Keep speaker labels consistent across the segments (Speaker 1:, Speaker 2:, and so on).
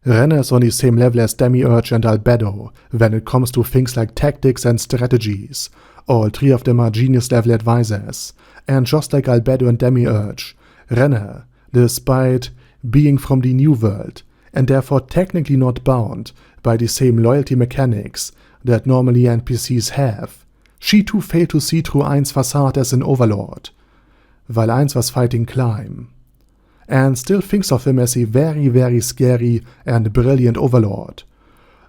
Speaker 1: Renner is on the same level as Demiurge and Albedo when it comes to things like tactics and strategies. All three of them are genius level advisors. And just like Albedo and Demiurge, Renner, despite being from the New World and therefore technically not bound by the same loyalty mechanics that normally NPCs have, she too failed to see through Ein's facade as an overlord, while Eins was fighting Climb, and still thinks of him as a very, very scary and brilliant overlord,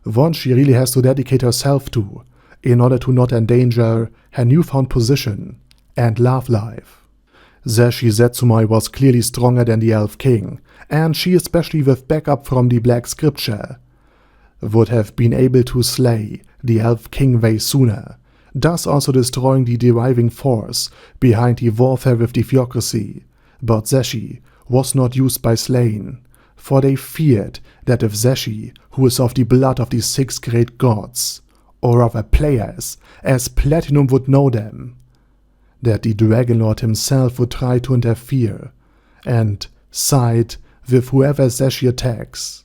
Speaker 1: one she really has to dedicate herself to in order to not endanger her newfound position and love life. Zashi Zetsumai was clearly stronger than the Elf King, and she, especially with backup from the Black Scripture, would have been able to slay the Elf King way sooner, thus also destroying the driving force behind the warfare with the theocracy. But Zashi was not used by Slain, for they feared that if Zashi, who is of the blood of the 6 great gods, or rather players, as Platinum would know them, that the Dragonlord himself would try to interfere and side with whoever Zashi attacks,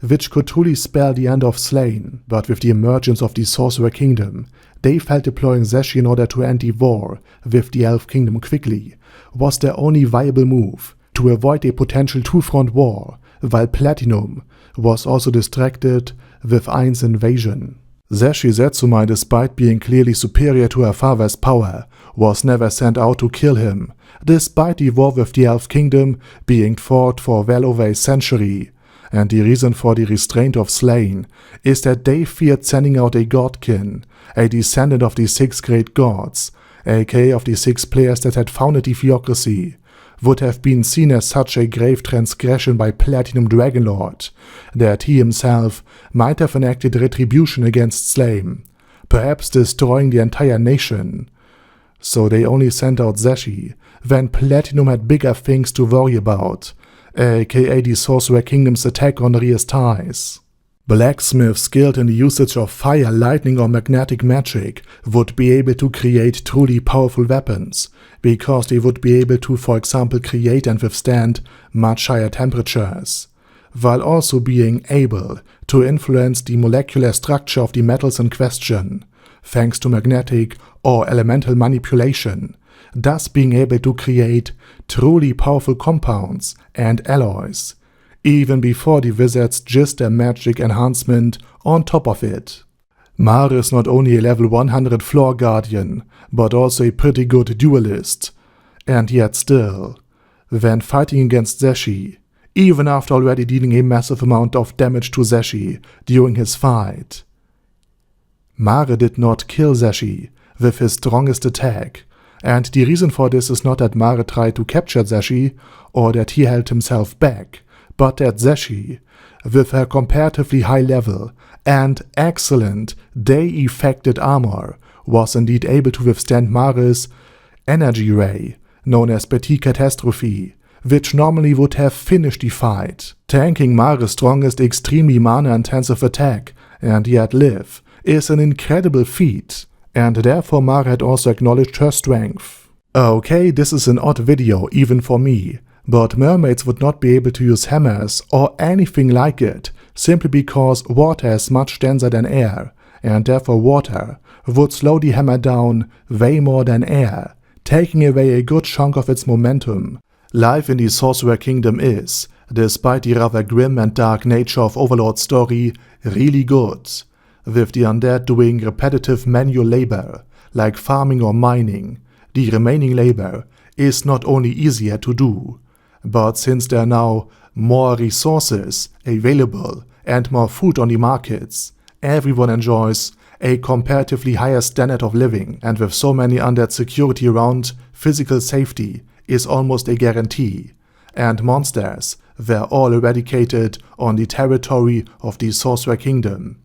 Speaker 1: which could truly spell the end of Slain. But with the emergence of the Sorcerer Kingdom, they felt deploying Zashi in order to end the war with the Elf Kingdom quickly was their only viable move to avoid a potential two-front war, while Platinum was also distracted with Ein's invasion. Zashi Zetsumai, despite being clearly superior to her father's power, was never sent out to kill him, despite the war with the Elf Kingdom being fought for well over a century. And the reason for the restraint of Slain is that they feared sending out a godkin, a descendant of the 6 great gods, aka of the 6 players that had founded the theocracy, would have been seen as such a grave transgression by Platinum Dragonlord that he himself might have enacted retribution against Slain, perhaps destroying the entire nation. So they only sent out Zashi when Platinum had bigger things to worry about, aka the Sorcerer Kingdom's attack on Ria's ties. Blacksmiths skilled in the usage of fire, lightning or magnetic magic would be able to create truly powerful weapons, because they would be able to, for example, create and withstand much higher temperatures, while also being able to influence the molecular structure of the metals in question, thanks to magnetic or elemental manipulation, thus being able to create truly powerful compounds and alloys, even before the wizards jizzed their magic enhancement on top of it. Mare is not only a level 100 floor guardian, but also a pretty good duelist, and yet still, when fighting against Zashi, even after already dealing a massive amount of damage to Zashi during his fight, Mare did not kill Zashi with his strongest attack, and the reason for this is not that Mare tried to capture Zashi or that he held himself back, but that Zashi, with her comparatively high level and excellent day-effected armor, was indeed able to withstand Mare's energy ray, known as Petit Catastrophe, which normally would have finished the fight. Tanking Mare's strongest extremely mana-intensive attack and yet live is an incredible feat, and therefore Mare had also acknowledged her strength. Okay, this is an odd video even for me, but mermaids would not be able to use hammers or anything like it, simply because water is much denser than air, and therefore water would slow the hammer down way more than air, taking away a good chunk of its momentum. Life in the Sorcerer Kingdom is, despite the rather grim and dark nature of Overlord's story, really good, with the undead doing repetitive manual labor, like farming or mining. The remaining labor is not only easier to do, but since there are now more resources available and more food on the markets, everyone enjoys a comparatively higher standard of living, and with so many undead security around, physical safety is almost a guarantee, and monsters were all eradicated on the territory of the Sorcerer Kingdom.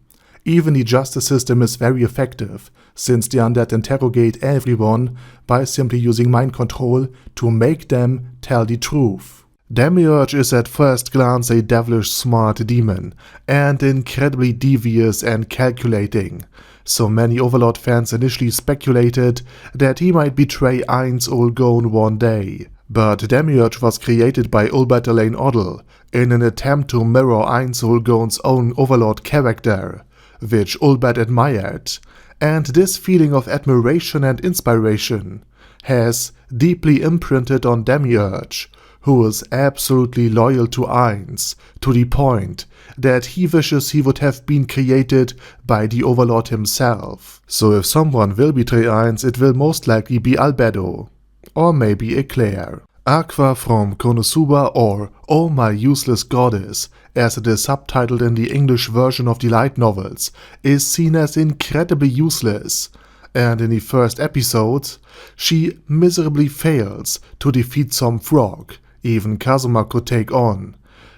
Speaker 1: Even the justice system is very effective, since the undead interrogate everyone by simply using mind control to make them tell the truth. Demiurge is at first glance a devilish smart demon, and incredibly devious and calculating, so many Overlord fans initially speculated that he might betray Ein's Olgone one day. But Demiurge was created by Ulbert Elaine Oddle in an attempt to mirror Einsulgon's own overlord character, which Ulbert admired, and this feeling of admiration and inspiration has deeply imprinted on Demiurge, who is absolutely loyal to Eins, to the point that he wishes he would have been created by the overlord himself. So if someone will betray Eins, it will most likely be Albedo, or maybe Eclair. Aqua from Konosuba, or Oh My Useless Goddess, as it is subtitled in the English version of the light novels, is seen as incredibly useless, and in the first episode, she miserably fails to defeat some frog even Kazuma could take on,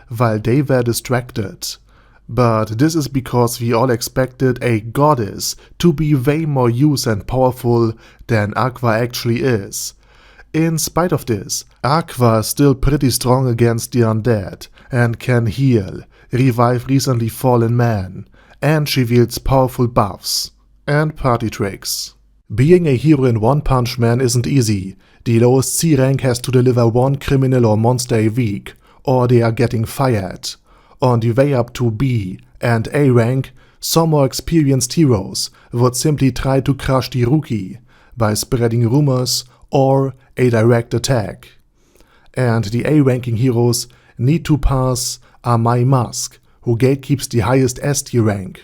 Speaker 1: while they were distracted. But this is because we all expected a goddess to be way more used and powerful than Aqua actually is. In spite of this, Aqua is still pretty strong against the undead and can heal, revive recently fallen men, and she wields powerful buffs and party tricks. Being a hero in One Punch Man isn't easy. The lowest C rank has to deliver one criminal or monster a week, or they are getting fired. On the way up to B and A rank, some more experienced heroes would simply try to crush the rookie by spreading rumors or a direct attack. And the A-ranking heroes need to pass Amai Mask, who gatekeeps the highest S-tier rank.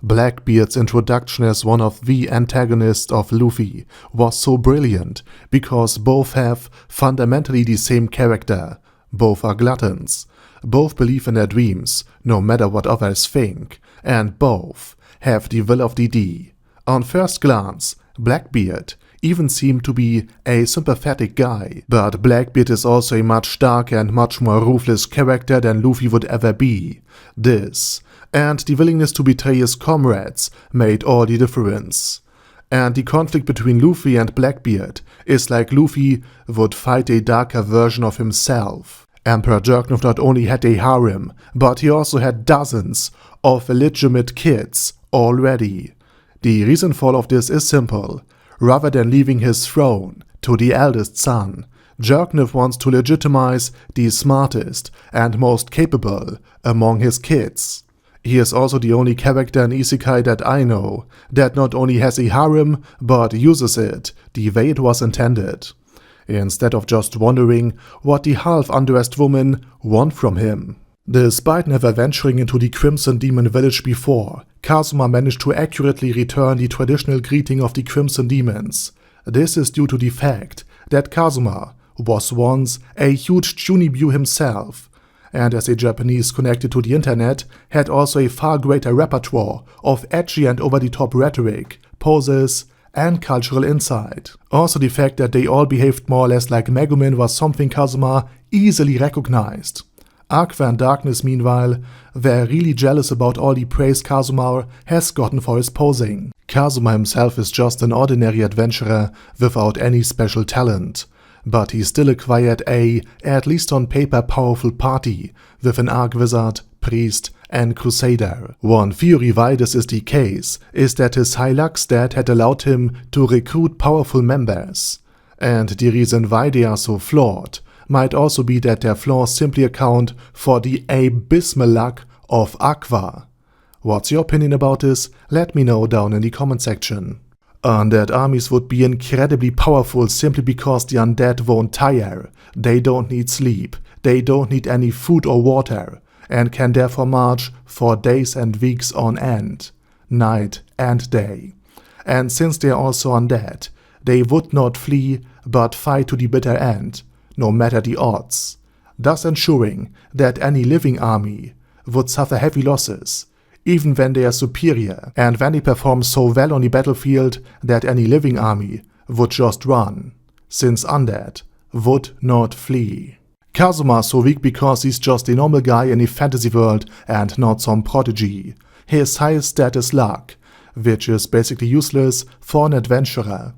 Speaker 1: Blackbeard's introduction as one of the antagonists of Luffy was so brilliant because both have fundamentally the same character, both are gluttons, both believe in their dreams no matter what others think, and both have the will of the D. On first glance, Blackbeard even seemed to be a sympathetic guy, but Blackbeard is also a much darker and much more ruthless character than Luffy would ever be. This, and the willingness to betray his comrades, made all the difference. And the conflict between Luffy and Blackbeard is like Luffy would fight a darker version of himself. Emperor Jerknov not only had a harem, but he also had dozens of illegitimate kids already. The reason for all of this is simple. Rather than leaving his throne to the eldest son, Jerknov wants to legitimize the smartest and most capable among his kids. He is also the only character in Isekai that I know that not only has a harem, but uses it the way it was intended, instead of just wondering what the half-undressed women want from him. Despite never venturing into the Crimson Demon Village before, Kazuma managed to accurately return the traditional greeting of the Crimson Demons. This is due to the fact that Kazuma was once a huge Junibu himself, and as a Japanese connected to the internet, had also a far greater repertoire of edgy and over-the-top rhetoric, poses, and cultural insight. Also the fact that they all behaved more or less like Megumin was something Kazuma easily recognized. Aqua and Darkness, meanwhile, were really jealous about all the praise Kazuma has gotten for his posing. Kazuma himself is just an ordinary adventurer without any special talent, but he still acquired a, at least on paper, powerful party with an Arc-Wizard, Priest, and Crusader. One theory why this is the case is that his high luck stat had allowed him to recruit powerful members, and the reason why they are so flawed might also be that their flaws simply account for the abysmal luck of Aqua. What's your opinion about this? Let me know down in the comment section. Undead armies would be incredibly powerful simply because the undead won't tire, they don't need sleep, they don't need any food or water, and can therefore march for days and weeks on end, night and day. And since they are also undead, they would not flee but fight to the bitter end, no matter the odds, thus ensuring that any living army would suffer heavy losses, even when they are superior, and when they perform so well on the battlefield that any living army would just run, since undead would not flee. Kazuma is so weak because he's just a normal guy in a fantasy world and not some prodigy. His highest stat is luck, which is basically useless for an adventurer,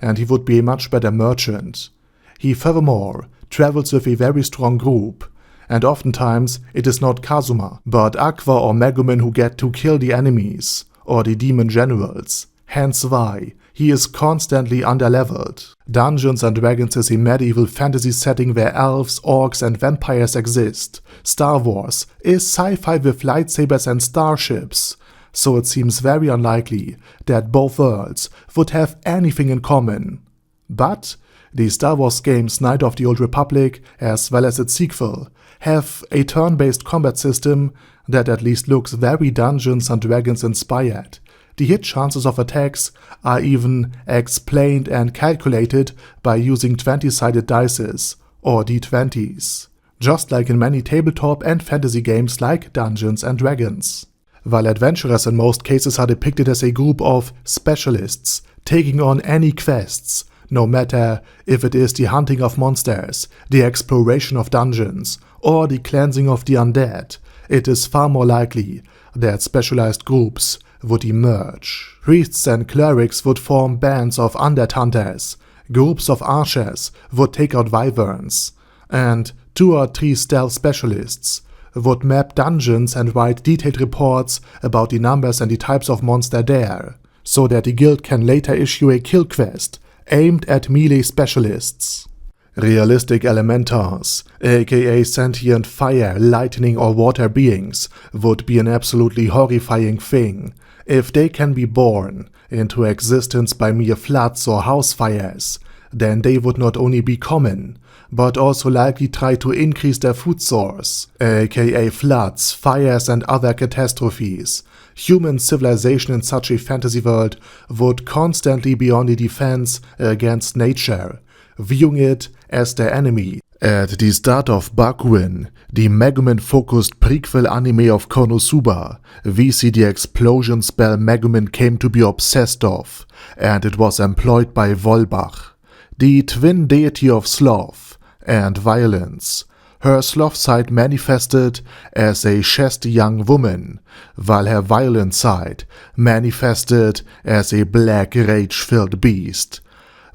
Speaker 1: and he would be a much better merchant. He furthermore travels with a very strong group, and oftentimes it is not Kazuma, but Aqua or Megumin who get to kill the enemies, or the demon generals, hence why he is constantly underleveled. Dungeons & Dragons is a medieval fantasy setting where elves, orcs and vampires exist. Star Wars is sci-fi with lightsabers and starships, so it seems very unlikely that both worlds would have anything in common. But the Star Wars games Knights of the Old Republic, as well as its sequel, have a turn-based combat system that at least looks very Dungeons & Dragons inspired. The hit chances of attacks are even explained and calculated by using 20-sided dice, or d20s, just like in many tabletop and fantasy games like Dungeons & Dragons. While adventurers in most cases are depicted as a group of specialists taking on any quests, no matter if it is the hunting of monsters, the exploration of dungeons, or the cleansing of the undead, it is far more likely that specialized groups would emerge. Priests and clerics would form bands of undead hunters, groups of archers would take out wyverns, and 2 or 3 stealth specialists would map dungeons and write detailed reports about the numbers and the types of monster there, so that the guild can later issue a kill quest aimed at melee specialists. Realistic elementars, aka sentient fire, lightning or water beings, would be an absolutely horrifying thing. If they can be born into existence by mere floods or house fires, then they would not only be common, but also likely try to increase their food source, aka floods, fires and other catastrophes. Human civilization in such a fantasy world would constantly be on the defense against nature, viewing it as their enemy. At the start of Bakuin, the Megumin-focused prequel anime of Konosuba, we see the explosion spell Megumin came to be obsessed of, and it was employed by Volbach, the twin deity of sloth and violence. Her sloth side manifested as a chesty young woman, while her violent side manifested as a black rage-filled beast.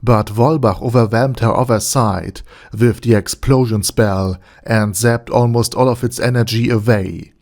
Speaker 1: But Volbach overwhelmed her other side with the explosion spell and zapped almost all of its energy away.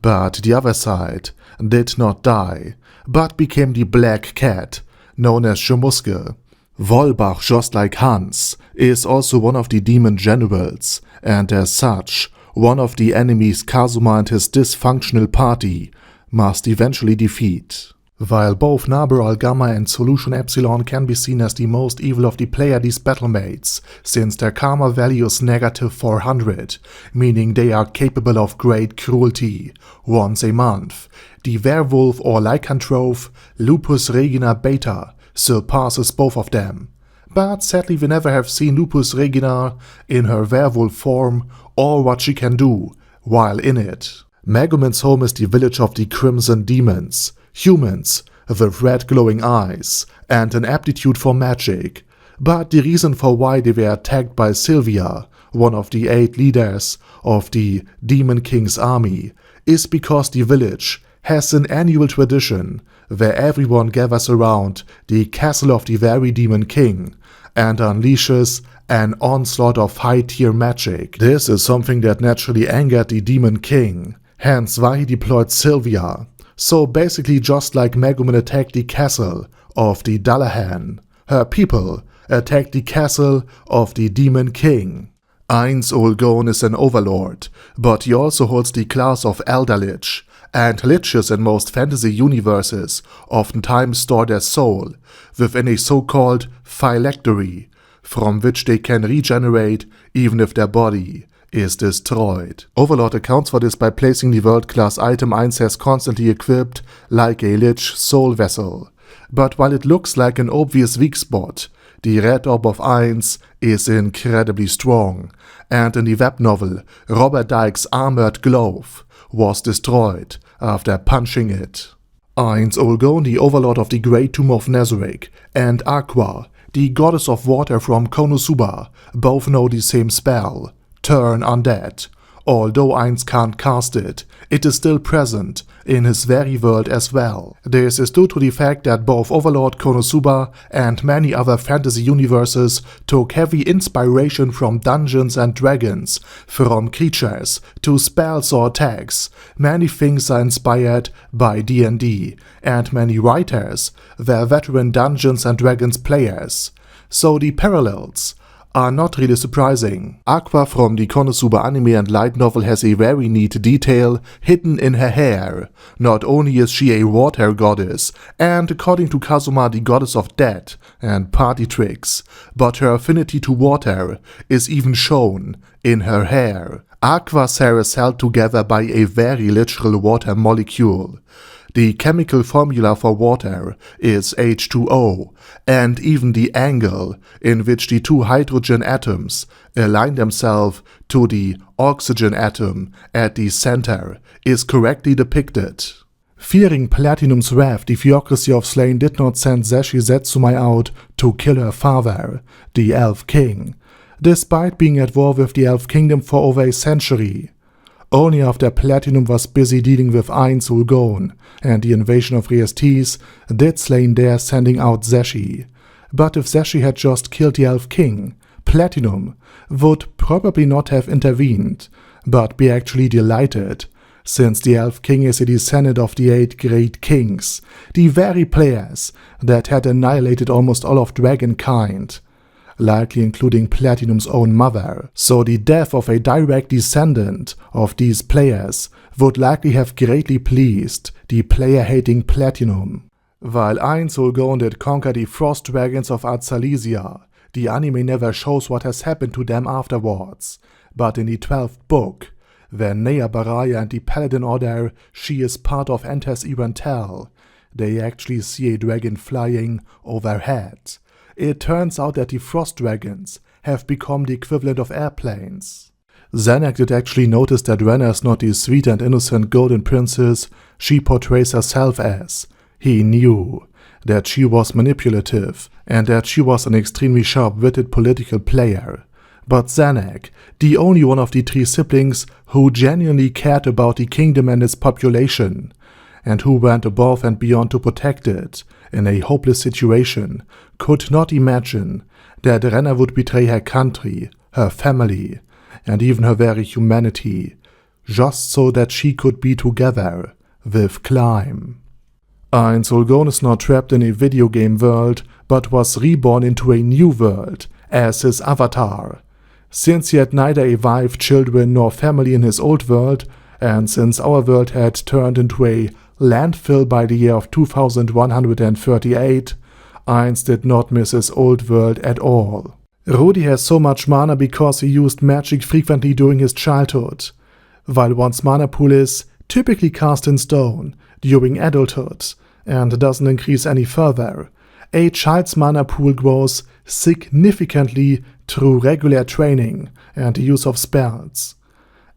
Speaker 1: But the other side did not die, but became the Black Cat, known as Shemuske. Volbach, just like Hans, is also one of the demon generals, and as such, one of the enemies Kazuma and his dysfunctional party must eventually defeat. While both Naberal Gamma and Solution Epsilon can be seen as the most evil of the Pleiades battlemates, since their karma value is -400, meaning they are capable of great cruelty once a month, the werewolf or lycanthrope Lupus Regina Beta surpasses both of them. But sadly we never have seen Lupus Regina in her werewolf form or what she can do while in it. Megumin's home is the village of the Crimson Demons, humans with red glowing eyes and an aptitude for magic. But the reason for why they were attacked by Sylvia, one of the 8 leaders of the Demon King's army, is because the village has an annual tradition where everyone gathers around the castle of the very Demon King and unleashes an onslaught of high-tier magic. This is something that naturally angered the Demon King, hence why he deployed Sylvia. So basically just like Megumin attacked the castle of the Dullahan, her people attacked the castle of the Demon King. Ainz Olgon is an overlord, but he also holds the class of Elder Lich, and liches in most fantasy universes oftentimes store their soul within a so-called phylactery, from which they can regenerate even if their body is destroyed. Overlord accounts for this by placing the world-class item Ainz has constantly equipped like a Lich soul vessel. But while it looks like an obvious weak spot, the Red Orb of Ainz is incredibly strong, and in the web novel, Robert Dyke's Armored Glove was destroyed after punching it. Ainz Olgon, the overlord of the Great Tomb of Nazarick, and Aqua, the goddess of water from Konosuba, both know the same spell, Turn Undead, Although Ainz can't cast it, it is still present in his very world as well. This is due to the fact that both Overlord Konosuba and many other fantasy universes took heavy inspiration from Dungeons and Dragons, from creatures to spells or attacks. Many things are inspired by D&D, and many writers were veteran Dungeons and Dragons players. So the parallels are not really surprising. Aqua from the Konosuba anime and light novel has a very neat detail hidden in her hair. Not only is she a water goddess, and according to Kazuma the goddess of death and party tricks, but her affinity to water is even shown in her hair. Aqua's hair is held together by a very literal water molecule. The chemical formula for water is H2O, and even the angle in which the two hydrogen atoms align themselves to the oxygen atom at the center is correctly depicted. Fearing Platinum's wrath, the Theocracy of Slain did not send Zeshi Zetsumai out to kill her father, the Elf King, despite being at war with the Elf Kingdom for over a century. Only after Platinum was busy dealing with Ainz Ulgon and the invasion of Rheastes did Slain dare sending out Zeshi. But if Zeshi had just killed the Elf King, Platinum would probably not have intervened, but be actually delighted, since the Elf King is a descendant of the 8 great kings, the very players that had annihilated almost all of dragonkind, likely including Platinum's own mother. So the death of a direct descendant of these players would likely have greatly pleased the player-hating Platinum. While Ainz Ulgon did conquer the frost dragons of Arzalesia, the anime never shows what has happened to them afterwards, but in the 12th book, when Nea Baraya and the Paladin Order she is part of enters Irantel, they actually see a dragon flying overhead. It turns out that the frost dragons have become the equivalent of airplanes. Zanuck did actually notice that Renner is not the sweet and innocent golden princess she portrays herself as. He knew that she was manipulative and that she was an extremely sharp-witted political player. But Zanuck, the only one of the 3 siblings who genuinely cared about the kingdom and its population, and who went above and beyond to protect it in a hopeless situation, could not imagine that Renner would betray her country, her family, and even her very humanity, just so that she could be together with Climb. Ainz Ulgon is not trapped in a video game world, but was reborn into a new world as his avatar. Since he had neither a wife, children, nor family in his old world, and since our world had turned into a landfill by the year of 2138, Ainz did not miss his old world at all. Rudy has so much mana because he used magic frequently during his childhood, while one's mana pool is typically cast in stone during adulthood and doesn't increase any further. A child's mana pool grows significantly through regular training and the use of spells.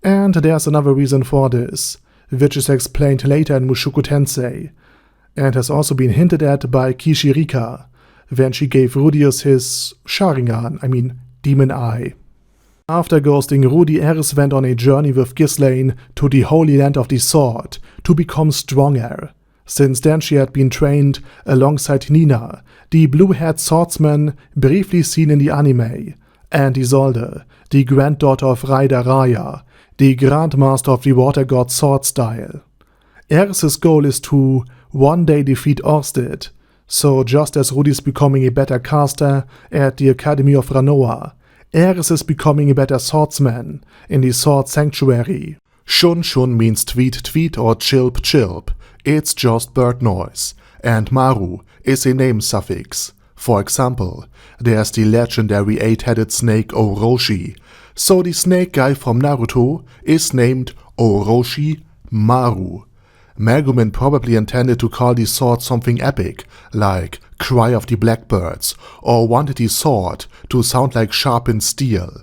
Speaker 1: And there's another reason for this, which is explained later in Mushoku Tensei, and has also been hinted at by Kishirika when she gave Rudius his Sharingan, Demon Eye. After ghosting Rudy, Eris went on a journey with Ghislaine to the Holy Land of the Sword to become stronger. Since then she had been trained alongside Nina, the blue-haired swordsman briefly seen in the anime, and Isolde, the granddaughter of Raida Raya, the Grandmaster of the Water God sword style. Eris's goal is to one day defeat Orsted, so just as Rudy is becoming a better caster at the Academy of Ranoa, Eris is becoming a better swordsman in the Sword Sanctuary. Shun Shun means tweet tweet or chilp chilp, it's just bird noise, and Maru is a name suffix. For example, there's the legendary 8-headed snake Orochi, so the snake guy from Naruto is named Orochi Maru. Megumin probably intended to call the sword something epic, like Cry of the Blackbirds, or wanted the sword to sound like sharpened steel.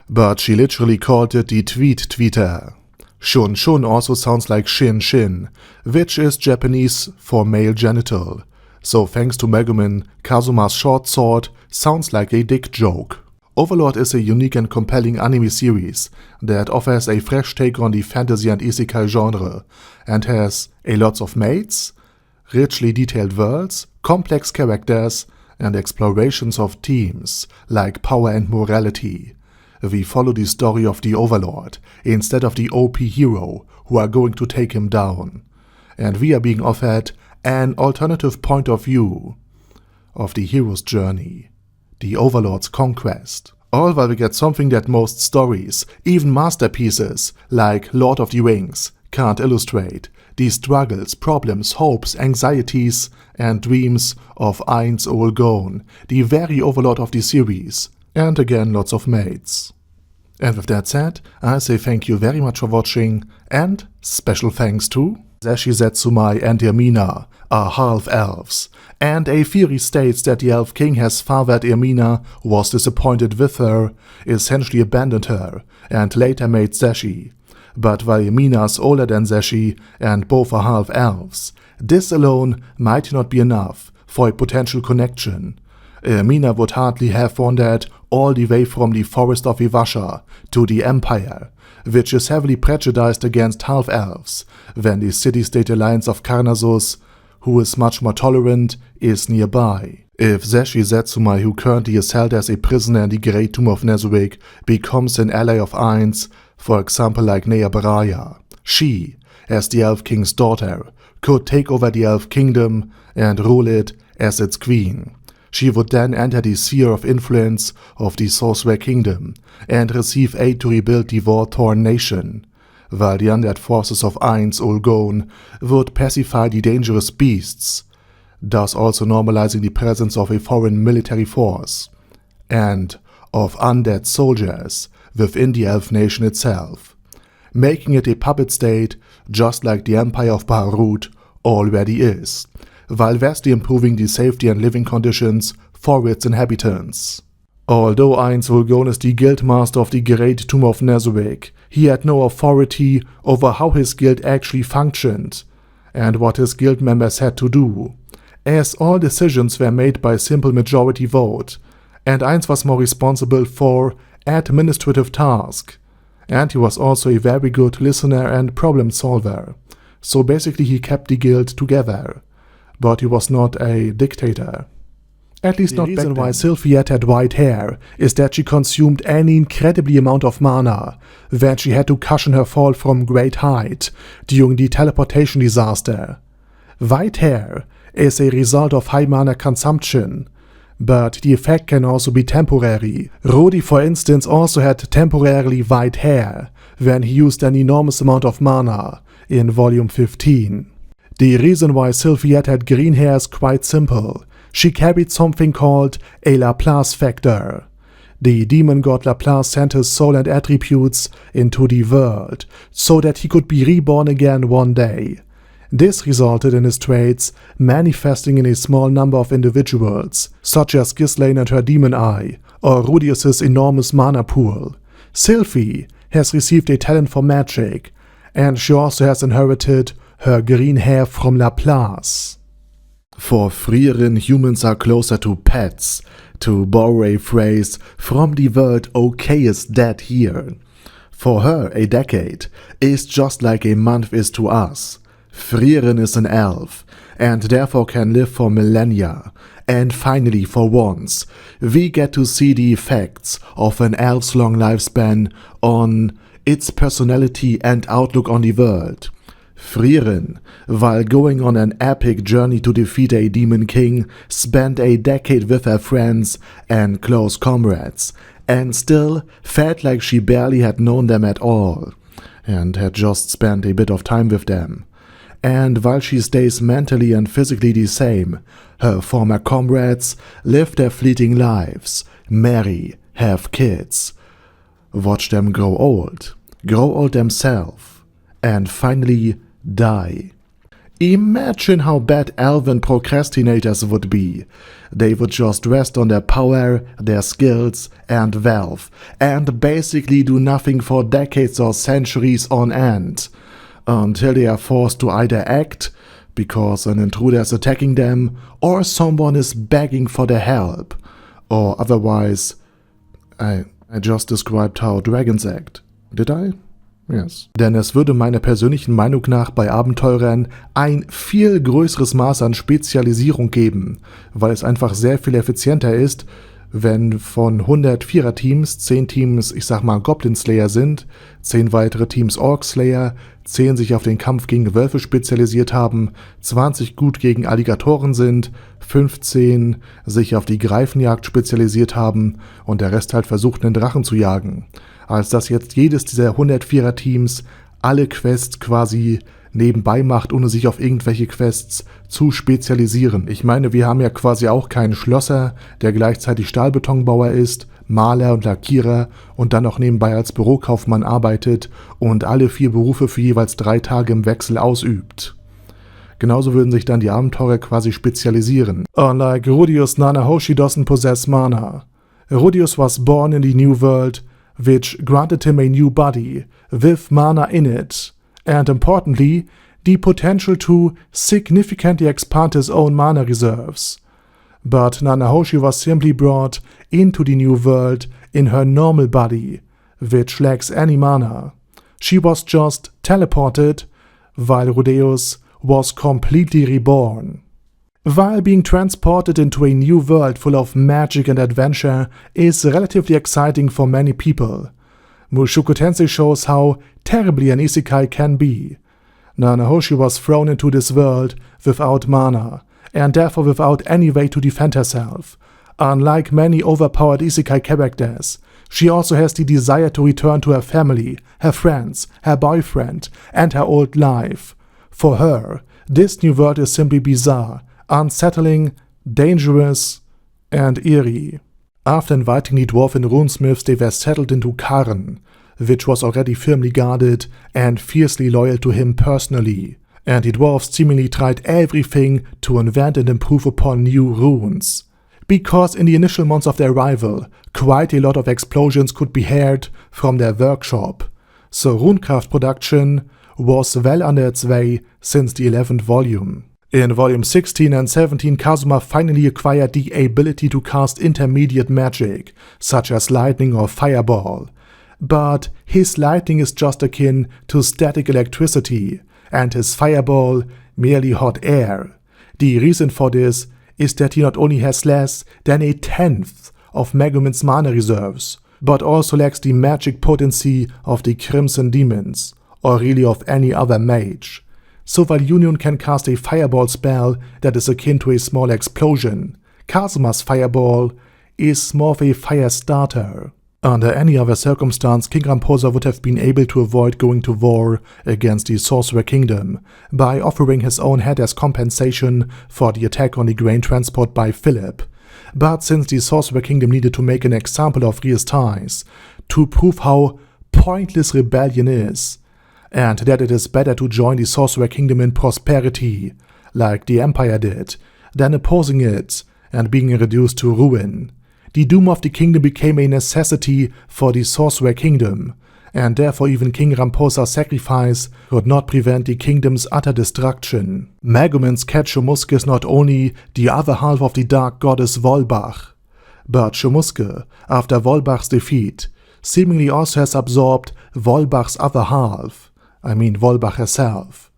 Speaker 1: But she literally called it the Tweet Tweeter. Shun Shun also sounds like Shin Shin, which is Japanese for male genital. So thanks to Megumin, Kazuma's short sword sounds like a dick joke. Overlord is a unique and compelling anime series that offers a fresh take on the fantasy and isekai genre and has a lots of mates, richly detailed worlds, complex characters, and explorations of themes like power and morality. We follow the story of the Overlord instead of the OP hero who are going to take him down. And we are being offered an alternative point of view of the hero's journey, the Overlord's conquest. All while we get something that most stories, even masterpieces like Lord of the Rings, can't illustrate: the struggles, problems, hopes, anxieties, and dreams of Eins Olgon, the very Overlord of the series, and again lots of mates. And with that said, I say thank you very much for watching, and special thanks to Zeshi Zetsumai and Irmina are half-elves, and a theory states that the Elf King has fathered Irmina, was disappointed with her, essentially abandoned her, and later made Zeshi. But while Irmina is older than Zeshi, and both are half-elves, this alone might not be enough for a potential connection. Irmina would hardly have wandered all the way from the forest of Ivasha to the Empire, which is heavily prejudiced against half-elves, when the city-state alliance of Karnasus, who is much more tolerant, is nearby. If Zeshi Zetsumai, who currently is held as a prisoner in the Great Tomb of Nazarick, becomes an ally of Eins, for example like Nea Baraya, she, as the Elf King's daughter, could take over the Elf Kingdom and rule it as its queen. She would then enter the sphere of influence of the Sorcerer Kingdom and receive aid to rebuild the war-torn nation, while the undead forces of Eins Olgon would pacify the dangerous beasts, thus also normalizing the presence of a foreign military force, and of undead soldiers within the elf nation itself, making it a puppet state just like the Empire of Baharut already is, while vastly improving the safety and living conditions for its inhabitants. Although Eins Olgon is the guildmaster of the Great Tomb of Nazarick, he had no authority over how his guild actually functioned and what his guild members had to do, as all decisions were made by simple majority vote, and Eins was more responsible for administrative tasks, and he was also a very good listener and problem solver, so basically he kept the guild together, but he was not a dictator. At least not back then. The reason why Sylphiette had white hair is that she consumed an incredibly amount of mana when she had to cushion her fall from great height during the teleportation disaster. White hair is a result of high mana consumption, but the effect can also be temporary. Rudy, for instance, also had temporarily white hair when he used an enormous amount of mana in Volume 15. The reason why Sylphiette had green hair is quite simple. She carried something called a Laplace factor. The demon god Laplace sent his soul and attributes into the world so that he could be reborn again one day. This resulted in his traits manifesting in a small number of individuals, such as Ghislaine and her demon eye, or Rudius's enormous mana pool. Sylphie has received a talent for magic, and she also has inherited her green hair from Laplace. For Frieren, humans are closer to pets, to borrow a phrase from the word okay is dead here. For her, a decade is just like a month is to us. Frieren is an elf, and therefore can live for millennia, and finally, for once, we get to see the effects of an elf's long lifespan on its personality and outlook on the world. Frieren, while going on an epic journey to defeat a demon king, spent a decade with her friends and close comrades, and still felt like she barely had known them at all, and had just spent a bit of time with them. And while she stays mentally and physically the same, her former comrades live their fleeting lives, marry, have kids, watch them grow old themselves, and finally die. Imagine how bad elven procrastinators would be. They would just rest on their power, their skills, and wealth, and basically do nothing for decades or centuries on end, until they are forced to either act because an intruder is attacking them, or someone is begging for their help, or otherwise I just described how dragons act. Did I? Yes. Denn es würde meiner persönlichen Meinung nach bei Abenteurern ein viel größeres Maß an Spezialisierung geben, weil es einfach sehr viel effizienter ist, wenn von 100 Vierer-Teams 10 Teams, ich sag mal, Goblin-Slayer sind, 10 weitere Teams Orc-Slayer, 10 sich auf den Kampf gegen Wölfe spezialisiert haben, 20 gut gegen Alligatoren sind, 15 sich auf die Greifenjagd spezialisiert haben und der Rest halt versucht, einen Drachen zu jagen. Als dass jetzt jedes dieser 104er-Teams alle Quests quasi nebenbei macht, ohne sich auf irgendwelche Quests zu spezialisieren. Ich meine, wir haben ja quasi auch keinen Schlosser, der gleichzeitig Stahlbetonbauer ist, Maler und Lackierer und dann auch nebenbei als Bürokaufmann arbeitet und alle 4 Berufe für jeweils 3 Tage im Wechsel ausübt. Genauso würden sich dann die Abenteurer quasi spezialisieren. Unlike Rudius, Nanahoshi doesn't possess mana. Rudius was born in the New World, which granted him a new body, with mana in it, and importantly, the potential to significantly expand his own mana reserves. But Nanahoshi was simply brought into the New World in her normal body, which lacks any mana. She was just teleported, while Rudeus was completely reborn. While being transported into a new world full of magic and adventure is relatively exciting for many people, Mushoku Tensei shows how terribly an isekai can be. Nanahoshi was thrown into this world without mana, and therefore without any way to defend herself. Unlike many overpowered isekai characters, she also has the desire to return to her family, her friends, her boyfriend, and her old life. For her, this new world is simply bizarre, unsettling, dangerous, and eerie. After inviting the dwarven runesmiths, they were settled into Karen, which was already firmly guarded and fiercely loyal to him personally, and the dwarves seemingly tried everything to invent and improve upon new runes. Because in the initial months of their arrival, quite a lot of explosions could be heard from their workshop, so runecraft production was well under its way since the 11th volume. In volume 16 and 17, Kazuma finally acquired the ability to cast intermediate magic, such as lightning or fireball. But his lightning is just akin to static electricity, and his fireball merely hot air. The reason for this is that he not only has less than a tenth of Megumin's mana reserves, but also lacks the magic potency of the Crimson Demons, or really of any other mage. So while Union can cast a fireball spell that is akin to a small explosion, Kazuma's fireball is more of a fire starter. Under any other circumstance, King Ramposa would have been able to avoid going to war against the Sorcerer Kingdom by offering his own head as compensation for the attack on the grain transport by Philip. But since the Sorcerer Kingdom needed to make an example of Rhea's ties to prove how pointless rebellion is, and that it is better to join the Sorcerer Kingdom in prosperity, like the Empire did, than opposing it and being reduced to ruin, the doom of the kingdom became a necessity for the Sorcerer Kingdom, and therefore even King Ramposa's sacrifice could not prevent the kingdom's utter destruction. Megumin's cat Shomusuke is not only the other half of the dark goddess Volbach, but Shomusuke, after Volbach's defeat, seemingly also has absorbed Volbach's other half, Volbach herself,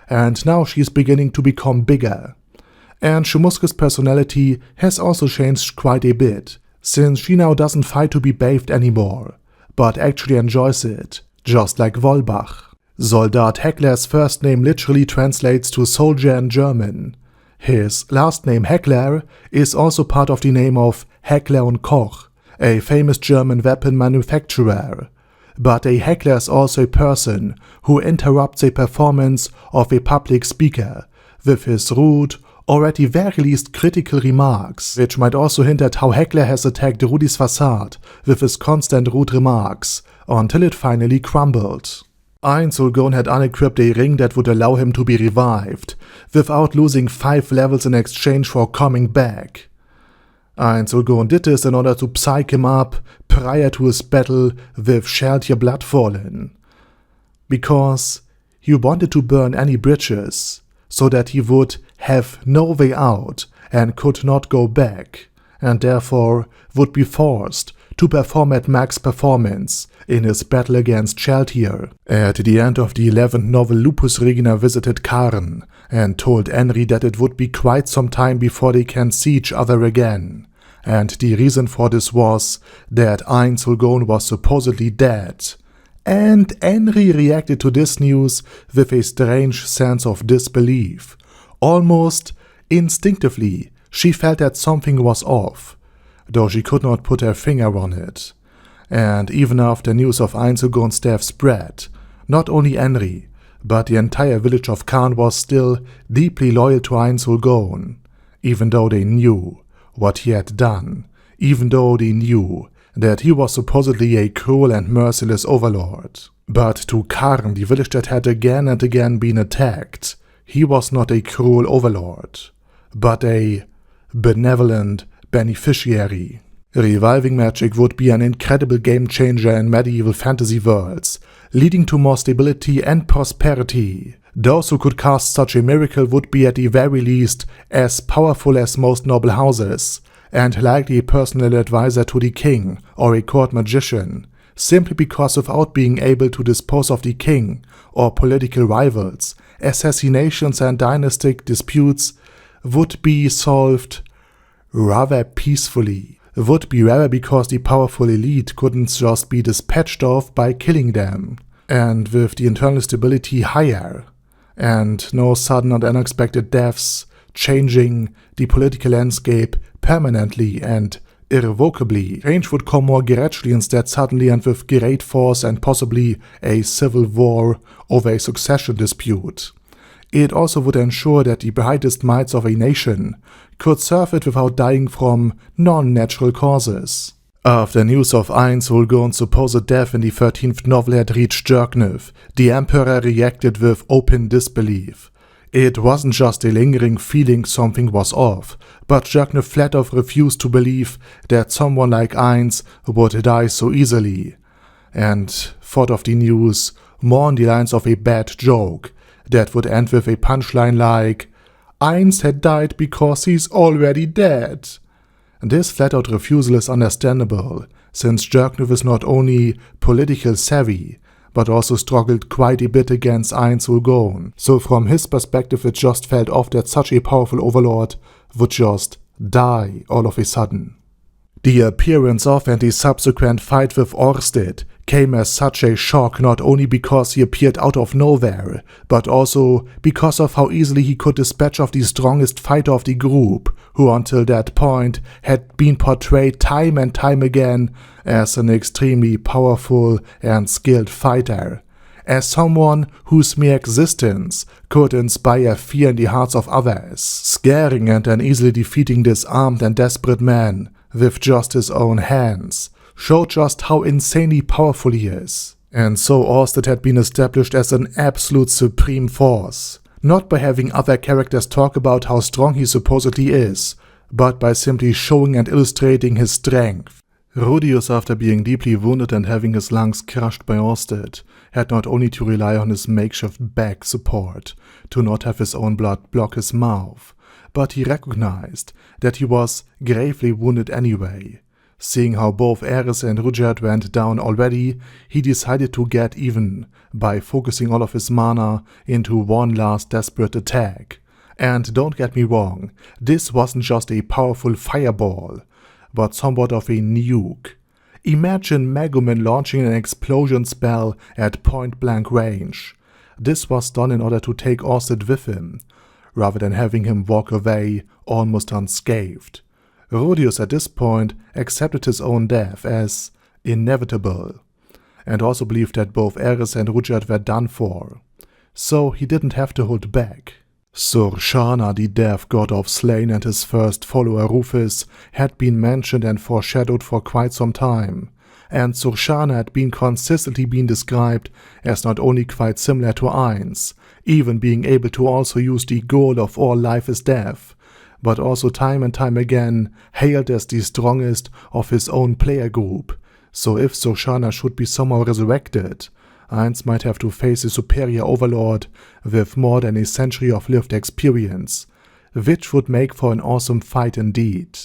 Speaker 1: and now she is beginning to become bigger. And Shomusuke's personality has also changed quite a bit, since she now doesn't fight to be bathed anymore, but actually enjoys it, just like Volbach. Soldat Heckler's first name literally translates to soldier in German. His last name Heckler is also part of the name of Heckler und Koch, a famous German weapon manufacturer. But a heckler is also a person who interrupts a performance of a public speaker with his rude, or at the very least critical remarks, which might also hint at how Heckler has attacked Rudy's facade with his constant rude remarks, until it finally crumbled. Einzulgon had unequipped a ring that would allow him to be revived, without losing 5 levels in exchange for coming back. Einzulgon did this in order to psych him up prior to his battle with Shalltear Bloodfallen, because he wanted to burn any bridges, so that he would have no way out and could not go back, and therefore would be forced to perform at max performance in his battle against Shalltear. At the end of the 11th novel, Lupus Regina visited Karen and told Henry that it would be quite some time before they can see each other again. And the reason for this was that Einsulgon was supposedly dead. And Henry reacted to this news with a strange sense of disbelief. Almost instinctively, she felt that something was off, though she could not put her finger on it. And even after news of Einsulgon's death spread, not only Henry, but the entire village of Khan was still deeply loyal to Einsulgon, even though they knew what he had done, even though they knew that he was supposedly a cruel and merciless overlord. But to Karen, the village that had again and again been attacked, he was not a cruel overlord, but a benevolent beneficiary. Reviving magic would be an incredible game changer in medieval fantasy worlds, leading to more stability and prosperity. Those who could cast such a miracle would be at the very least as powerful as most noble houses, and likely a personal advisor to the king or a court magician, simply because without being able to dispose of the king or political rivals, assassinations and dynastic disputes would be solved rather peacefully. Would be rather because the powerful elite couldn't just be dispatched off by killing them, and with the internal stability higher, and no sudden and unexpected deaths changing the political landscape permanently and irrevocably. Change would come more gradually instead suddenly and with great force and possibly a civil war over a succession dispute. It also would ensure that the brightest minds of a nation could serve it without dying from non-natural causes. After news of Einsulgon's supposed death in the 13th novel had reached Jerknev, the Emperor reacted with open disbelief. It wasn't just a lingering feeling something was off, but Jerknev flat out refused to believe that someone like Eins would die so easily, and thought of the news more on the lines of a bad joke that would end with a punchline like, "Eins had died because he's already dead." This flat-out refusal is understandable, since Jerknev is not only political savvy, but also struggled quite a bit against Einsulgon. So from his perspective it just felt off that such a powerful overlord would just die all of a sudden. The appearance of and the subsequent fight with Orsted came as such a shock not only because he appeared out of nowhere, but also because of how easily he could dispatch of the strongest fighter of the group, who until that point had been portrayed time and time again as an extremely powerful and skilled fighter, as someone whose mere existence could inspire fear in the hearts of others, scaring and then easily defeating this armed and desperate man with just his own hands, showed just how insanely powerful he is. And so Orsted had been established as an absolute supreme force, not by having other characters talk about how strong he supposedly is, but by simply showing and illustrating his strength. Rudius, after being deeply wounded and having his lungs crushed by Orsted, had not only to rely on his makeshift back support to not have his own blood block his mouth, but he recognized that he was gravely wounded anyway. Seeing how both Ares and Rudyard went down already, he decided to get even by focusing all of his mana into one last desperate attack. And don't get me wrong, this wasn't just a powerful fireball, but somewhat of a nuke. Imagine Megumin launching an explosion spell at point-blank range. This was done in order to take Orsted with him, rather than having him walk away almost unscathed. Rudius at this point accepted his own death as inevitable, and also believed that both Ares and Rudyard were done for, so he didn't have to hold back. Surshana, the death god of Slain, and his first follower Rufus had been mentioned and foreshadowed for quite some time, and Surshana had been consistently described as not only quite similar to Eins, even being able to also use the goal of all life is death, but also time and time again hailed as the strongest of his own player group. So if Surshana should be somehow resurrected, Eins might have to face a superior overlord with more than a century of lived experience, which would make for an awesome fight indeed.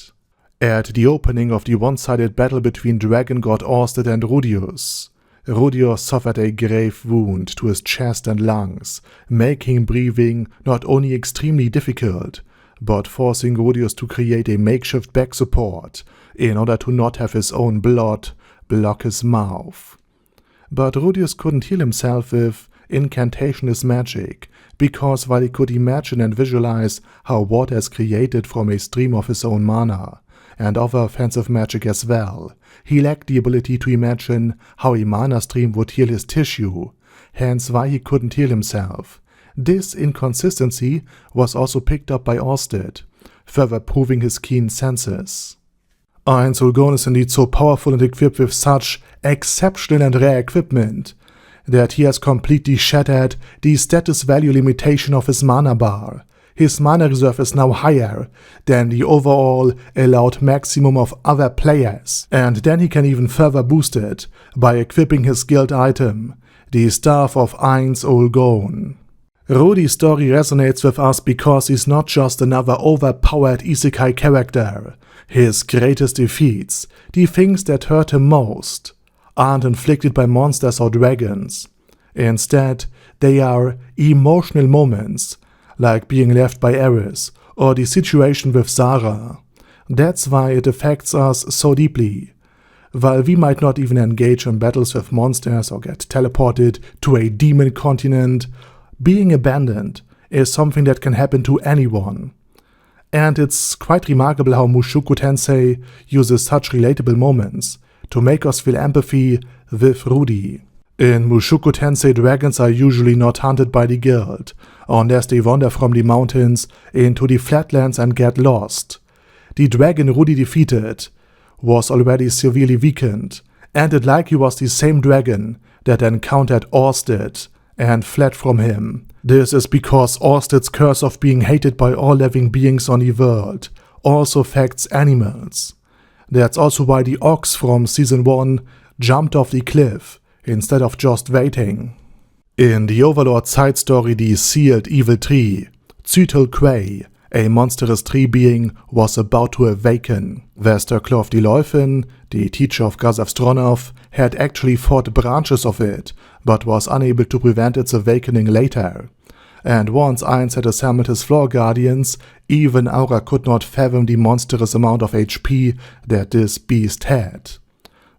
Speaker 1: at the opening of the one-sided battle between dragon god Orsted and Rudius. Rudius suffered a grave wound to his chest and lungs, making breathing not only extremely difficult, but forcing Rudius to create a makeshift back support in order to not have his own blood block his mouth. But Rudius couldn't heal himself with incantationist magic, because while he could imagine and visualize how water is created from a stream of his own mana, and other offensive magic as well, he lacked the ability to imagine how a mana stream would heal his tissue, hence why he couldn't heal himself. This inconsistency was also picked up by Orsted, further proving his keen senses. Ein Ulgon is indeed so powerful and equipped with such exceptional and rare equipment that he has completely shattered the status value limitation of his mana bar. His mana reserve is now higher than the overall allowed maximum of other players, and then he can even further boost it by equipping his guild item, the Staff of Ein Ulgon. Rudi's story resonates with us because he's not just another overpowered isekai character. His greatest defeats, the things that hurt him most, aren't inflicted by monsters or dragons. Instead, they are emotional moments, like being left by Eris or the situation with Zara. That's why it affects us so deeply. While we might not even engage in battles with monsters or get teleported to a demon continent, being abandoned is something that can happen to anyone. And it's quite remarkable how Mushoku Tensei uses such relatable moments to make us feel empathy with Rudi. In Mushoku Tensei, dragons are usually not hunted by the guild, unless they wander from the mountains into the flatlands and get lost. The dragon Rudi defeated was already severely weakened, and it likely was the same dragon that encountered Orsted and fled from him. This is because Orsted's curse of being hated by all living beings on the world also affects animals. That's also why the ox from Season 1 jumped off the cliff instead of just waiting. In the Overlord side story The Sealed Evil Tree, Cytil Quay, a monstrous tree being, was about to awaken. Westercloth the Leufin, the teacher of Gazav Stronov, had actually fought branches of it, but was unable to prevent its awakening later. And once Ainz had assembled his floor guardians, even Aura could not fathom the monstrous amount of HP that this beast had.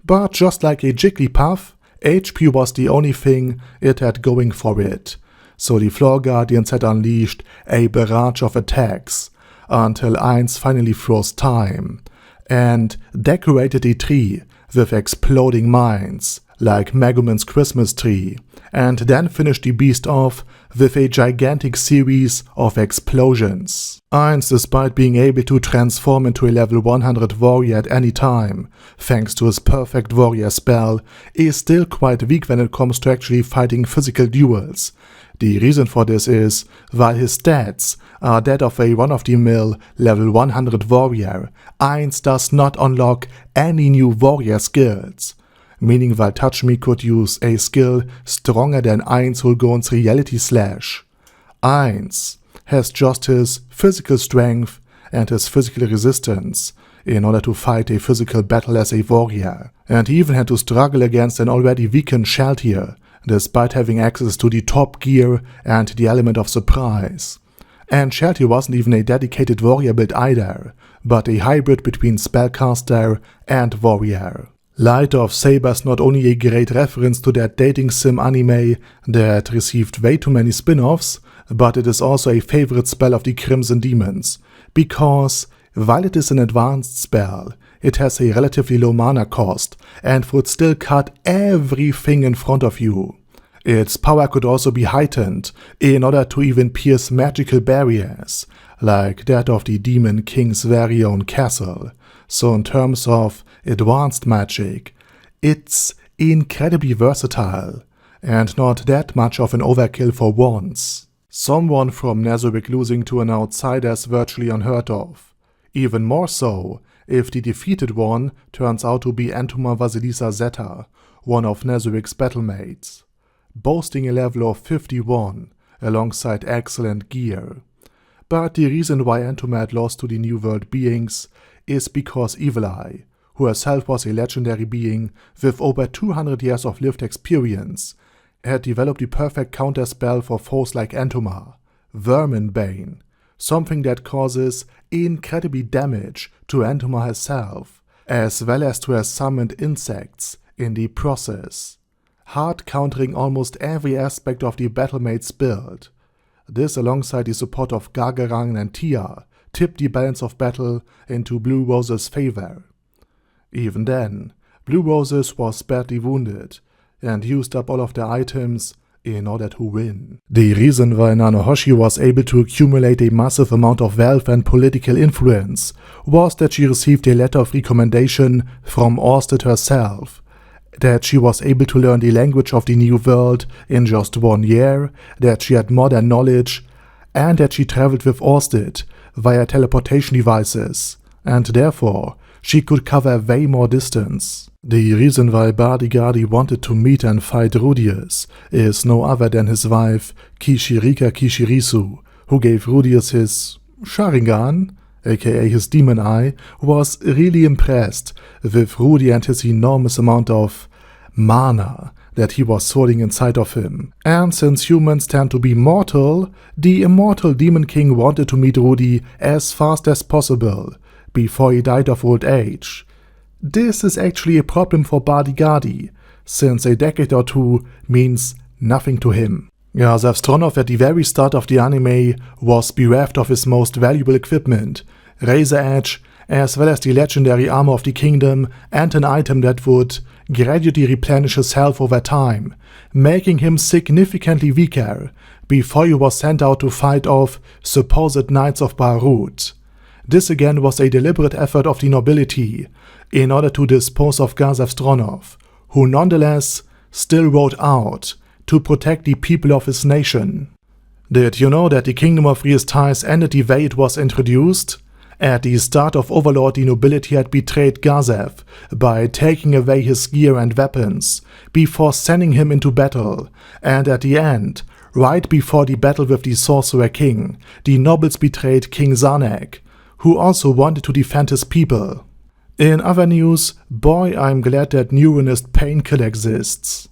Speaker 1: But just like a Jigglypuff, HP was the only thing it had going for it, so the floor guardians had unleashed a barrage of attacks until Ainz finally froze time and decorated the tree with exploding mines like Megumin's Christmas tree, and then finished the beast off with a gigantic series of explosions. Ainz, despite being able to transform into a level 100 warrior at any time, thanks to his perfect warrior spell, is still quite weak when it comes to actually fighting physical duels. The reason for this is, while his stats are that of a run-of-the-mill level 100 warrior, Ainz does not unlock any new warrior skills. Meaning while Touch Me could use a skill stronger than Ein Ulgon's Reality Slash, Ainz has just his physical strength and his physical resistance in order to fight a physical battle as a warrior, and he even had to struggle against an already weakened shalltear, despite having access to the top gear and the element of surprise. And shalltear wasn't even a dedicated warrior build either, but a hybrid between spellcaster and warrior. Light of Saber is not only a great reference to that dating sim anime that received way too many spin-offs, but it is also a favorite spell of the Crimson Demons, because while it is an advanced spell, it has a relatively low mana cost and would still cut everything in front of you. Its power could also be heightened in order to even pierce magical barriers, like that of the Demon King's very own castle. So in terms of advanced magic, it's incredibly versatile, and not that much of an overkill for once. Someone from Nazarick losing to an outsider is virtually unheard of. Even more so if the defeated one turns out to be Entuma Vasilisa Zeta, one of Nazarick's battlemates, boasting a level of 51 alongside excellent gear. But the reason why Entuma had lost to the New World beings is because Evil Eye, who herself was a legendary being with over 200 years of lived experience, had developed the perfect counterspell for foes like Entoma, Verminbane, something that causes incredibly damage to Entoma herself, as well as to her summoned insects in the process, hard countering almost every aspect of the battlemate's build. This, alongside the support of Gargarang and Tia, tipped the balance of battle into Blue Rose's favor. Even then, Blue Roses was badly wounded and used up all of their items in order to win. The reason why Nanohoshi was able to accumulate a massive amount of wealth and political influence was that she received a letter of recommendation from Orsted herself, that she was able to learn the language of the New World in just 1 year, that she had modern knowledge, and that she traveled with Orsted via teleportation devices, and therefore she could cover way more distance. The reason why Bardigadi wanted to meet and fight Rudius is no other than his wife Kishirika Kishirisu, who gave Rudius his Sharingan, aka his demon eye, was really impressed with Rudy and his enormous amount of mana that he was holding inside of him. And since humans tend to be mortal, the immortal Demon King wanted to meet Rudy as fast as possible, before he died of old age. This is actually a problem for Bardigadi, since a decade or two means nothing to him. Gargantua Stronov at the very start of the anime was bereft of his most valuable equipment, Razor Edge, as well as the legendary armor of the kingdom and an item that would gradually replenish his health over time, making him significantly weaker before he was sent out to fight off supposed Knights of Barut. This again was a deliberate effort of the nobility in order to dispose of Gargantua Stronov, who nonetheless still rode out to protect the people of his nation. Did you know that the Kingdom of Freest Ties ended the way it was introduced? At the start of Overlord, the nobility had betrayed Gazev by taking away his gear and weapons before sending him into battle, and at the end, right before the battle with the Sorcerer King, the nobles betrayed King Zanek, who also wanted to defend his people. In other news, boy, I'm glad that Neuronist Painkiller exists.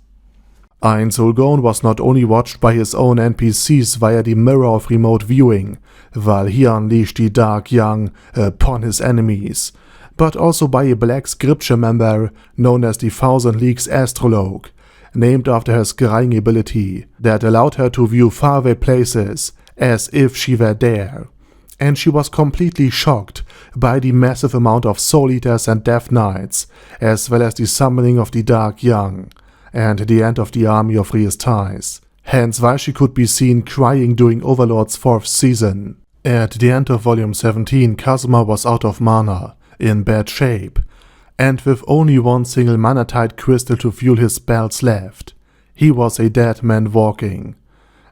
Speaker 1: Einsulgon was not only watched by his own NPCs via the mirror of remote viewing, while he unleashed the Dark Young upon his enemies, but also by a black scripture member known as the Thousand Leagues Astrologue, named after her scrying ability that allowed her to view faraway places as if she were there. And she was completely shocked by the massive amount of Soul Eaters and Death Knights, as well as the summoning of the Dark Young, and the end of the army of Freest Ties, hence why she could be seen crying during Overlord's 4th season. At the end of Volume 17, Kazuma was out of mana, in bad shape, and with only one single manatite crystal to fuel his spells left. He was a dead man walking.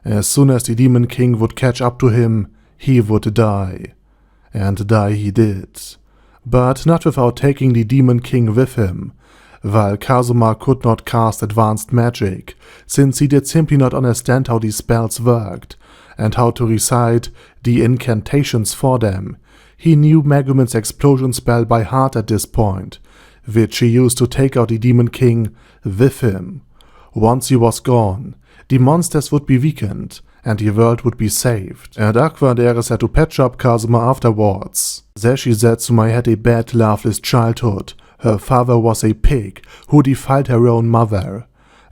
Speaker 1: As soon as the Demon King would catch up to him, he would die. And die he did. But not without taking the Demon King with him, while Kazuma could not cast advanced magic, since he did simply not understand how these spells worked, and how to recite the incantations for them. He knew Megumin's explosion spell by heart at this point, which he used to take out the Demon King with him. Once he was gone, the monsters would be weakened, and the world would be saved. And Aqua there said to patch up Kazuma afterwards. Zeshi Zetsumai had a bad, loveless childhood. Her father was a pig who defiled her own mother,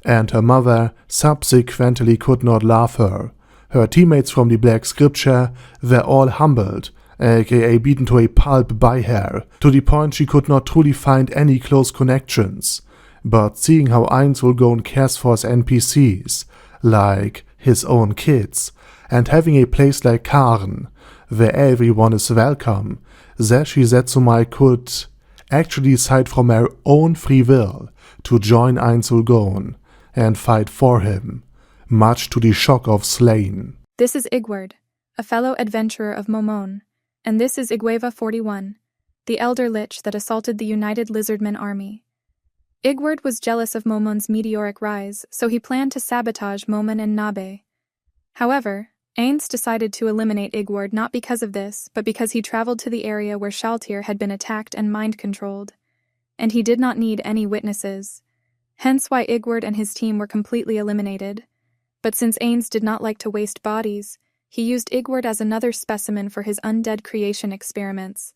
Speaker 1: and her mother subsequently could not love her. Her teammates from the Black Scripture were all humbled, aka beaten to a pulp by her, to the point she could not truly find any close connections. But seeing how Einsulgon cares for his NPCs, like his own kids, and having a place like Karen, where everyone is welcome, Zeshi Zetsumai could actually decide from her own free will to join Einsulgon and fight for him, much to the shock of Slain.
Speaker 2: This is Igward, a fellow adventurer of Momon, and this is Igweva 41, the elder lich that assaulted the United Lizardmen army. Igward was jealous of Momon's meteoric rise, so he planned to sabotage Momon and Nabe. However, Ainz decided to eliminate Igward not because of this, but because he traveled to the area where Shalltear had been attacked and mind-controlled, and he did not need any witnesses. Hence why Igward and his team were completely eliminated. But since Ainz did not like to waste bodies, he used Igward as another specimen for his undead creation experiments.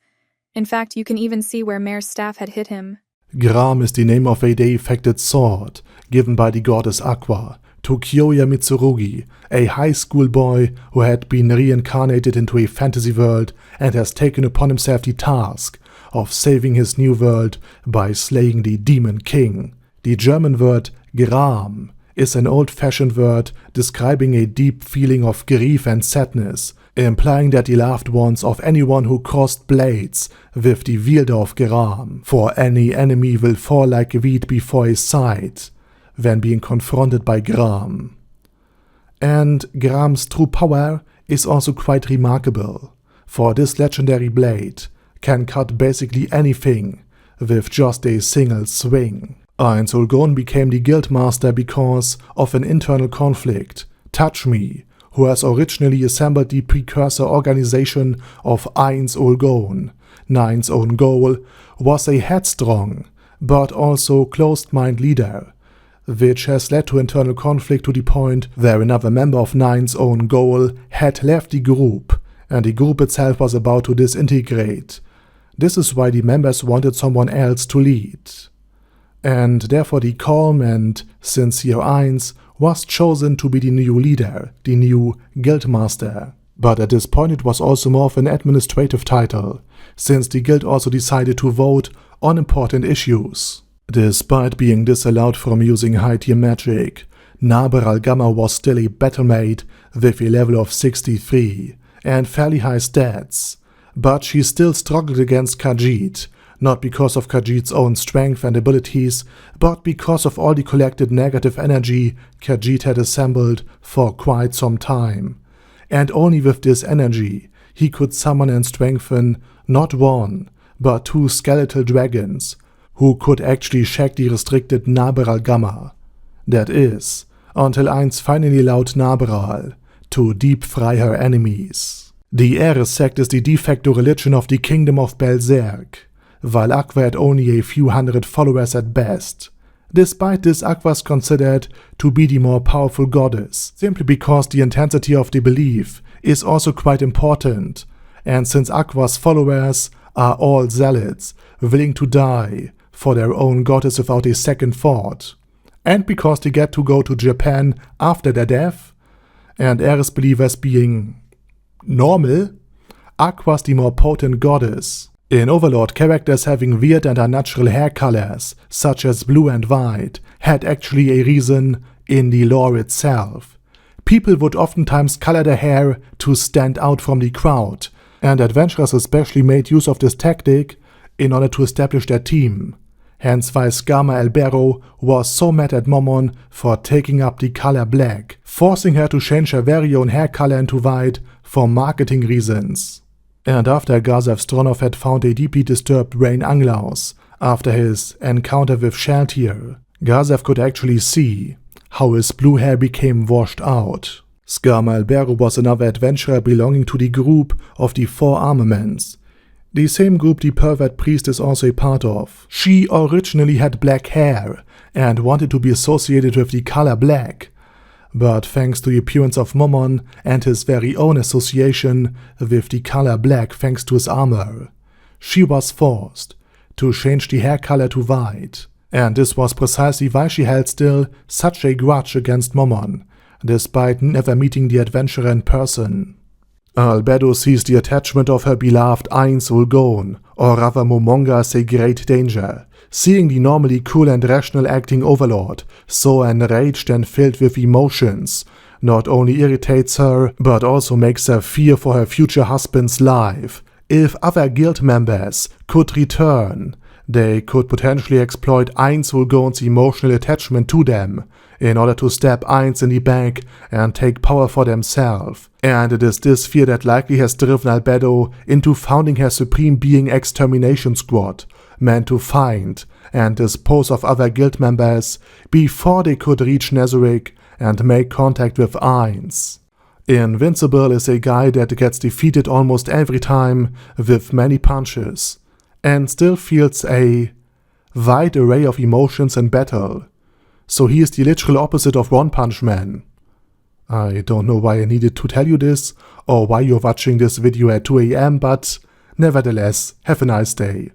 Speaker 2: In fact, you can even see where Mare's staff had hit him.
Speaker 1: Gram is the name of a day-affected sword given by the goddess Aqua to Kyoya Mitsurugi, a high school boy who had been reincarnated into a fantasy world and has taken upon himself the task of saving his new world by slaying the demon king. The German word Gram is an old-fashioned word describing a deep feeling of grief and sadness, implying that the loved ones of anyone who crossed blades with the wielder of Gram, for any enemy will fall like wheat before his sight when being confronted by Gram. And Gram's true power is also quite remarkable, for this legendary blade can cut basically anything with just a single swing. Ainz Ulgon became the guildmaster because of an internal conflict, Touch Me, who has originally assembled the precursor organization of Ainz Ulgon. Nine's own goal was a headstrong, but also closed-minded leader, which has led to internal conflict to the point where another member of Nine's own goal had left the group, and the group itself was about to disintegrate. This is why the members wanted someone else to lead. And therefore the calm and sincere Ainz was chosen to be the new leader, the new guildmaster. But at this point it was also more of an administrative title, since the guild also decided to vote on important issues. Despite being disallowed from using high-tier magic, Naber Gamma was still a battlemate with a level of 63 and fairly high stats, but she still struggled against Khajiit, not because of Khajiit's own strength and abilities, but because of all the collected negative energy Khajiit had assembled for quite some time. And only with this energy he could summon and strengthen not one, but 2 skeletal dragons, who could actually shake the restricted Naber Gamma. That is, until Ainz finally allowed Naber to deep-fry her enemies. The Ares sect is the de facto religion of the kingdom of Berserk, while Aqua had only a few hundred followers at best. Despite this, Aqua is considered to be the more powerful goddess, simply because the intensity of the belief is also quite important, and since Aqua's followers are all zealots, willing to die for their own goddess without a second thought, and because they get to go to Japan after their death, and Ares believers being normal, Aqua's the more potent goddess. In Overlord, characters having weird and unnatural hair colors, such as blue and white, had actually a reason in the lore itself. People would oftentimes color their hair to stand out from the crowd, and adventurers especially made use of this tactic in order to establish their team. Hence why Skama Elbero was so mad at Momon for taking up the color black, forcing her to change her very own hair color into white for marketing reasons. And after Gazev Stronov had found a deeply disturbed brain Anglaus after his encounter with shalltear, Gazev could actually see how his blue hair became washed out. Skama Elbero was another adventurer belonging to the group of the 4 armaments, the same group the pervert priest is also a part of. She originally had black hair and wanted to be associated with the color black, but thanks to the appearance of Momon and his very own association with the color black thanks to his armor, she was forced to change the hair color to white, and this was precisely why she held still such a grudge against Momon, despite never meeting the adventurer in person. Albedo sees the attachment of her beloved Ainz Ulgon, or rather Momonga, as a great danger. Seeing the normally cool and rational acting overlord so enraged and filled with emotions not only irritates her, but also makes her fear for her future husband's life. If other guild members could return, they could potentially exploit Ainz Ulgon's emotional attachment to them in order to stab Ainz in the back and take power for themselves. And it is this fear that likely has driven Albedo into founding her Supreme Being Extermination Squad, meant to find and dispose of other guild members before they could reach Nazarick and make contact with Ainz. Invincible is a guy that gets defeated almost every time with many punches, and still feels a wide array of emotions in battle. So he is the literal opposite of One Punch Man. I don't know why I needed to tell you this, or why you're watching this video at 2 AM, but nevertheless, have a nice day.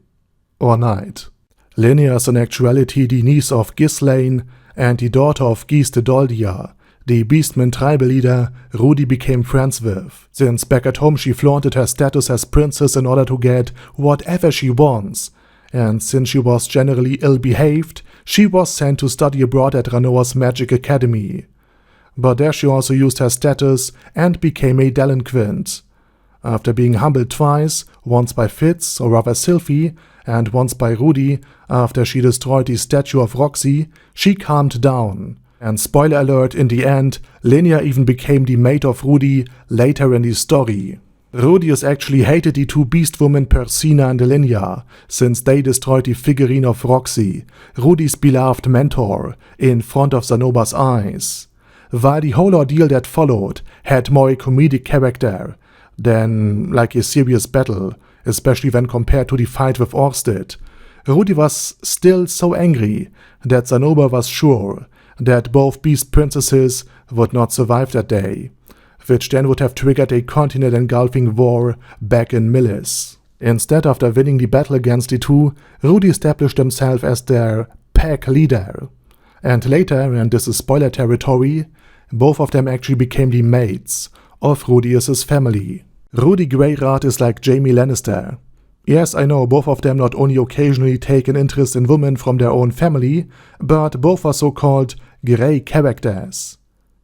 Speaker 1: Or night. Linnea is in actuality the niece of Ghislaine and the daughter of Ghis the Doldia, the Beastman tribal leader Rudy became friends with, since back at home she flaunted her status as princess in order to get whatever she wants, and since she was generally ill-behaved, she was sent to study abroad at Ranoa's Magic Academy. But there she also used her status and became a delinquent. After being humbled twice, once by Fitz, or rather Sylphie, and once by Rudy, after she destroyed the statue of Roxy, she calmed down. And spoiler alert, in the end, Linnea even became the mate of Rudy later in the story. Rudius actually hated the two beast women Persina and Linnea, since they destroyed the figurine of Roxy, Rudy's beloved mentor, in front of Zanoba's eyes. While the whole ordeal that followed had more a comedic character than like a serious battle, especially when compared to the fight with Orsted, Rudy was still so angry that Zanoba was sure that both beast princesses would not survive that day, which then would have triggered a continent-engulfing war back in Millis. Instead, after winning the battle against the two, Rudy established himself as their pack leader. And later, and this is spoiler territory, both of them actually became the mates of Rudius's family. Rudy Greyrat is like Jaime Lannister. Yes, I know, both of them not only occasionally take an interest in women from their own family, but both are so-called grey characters.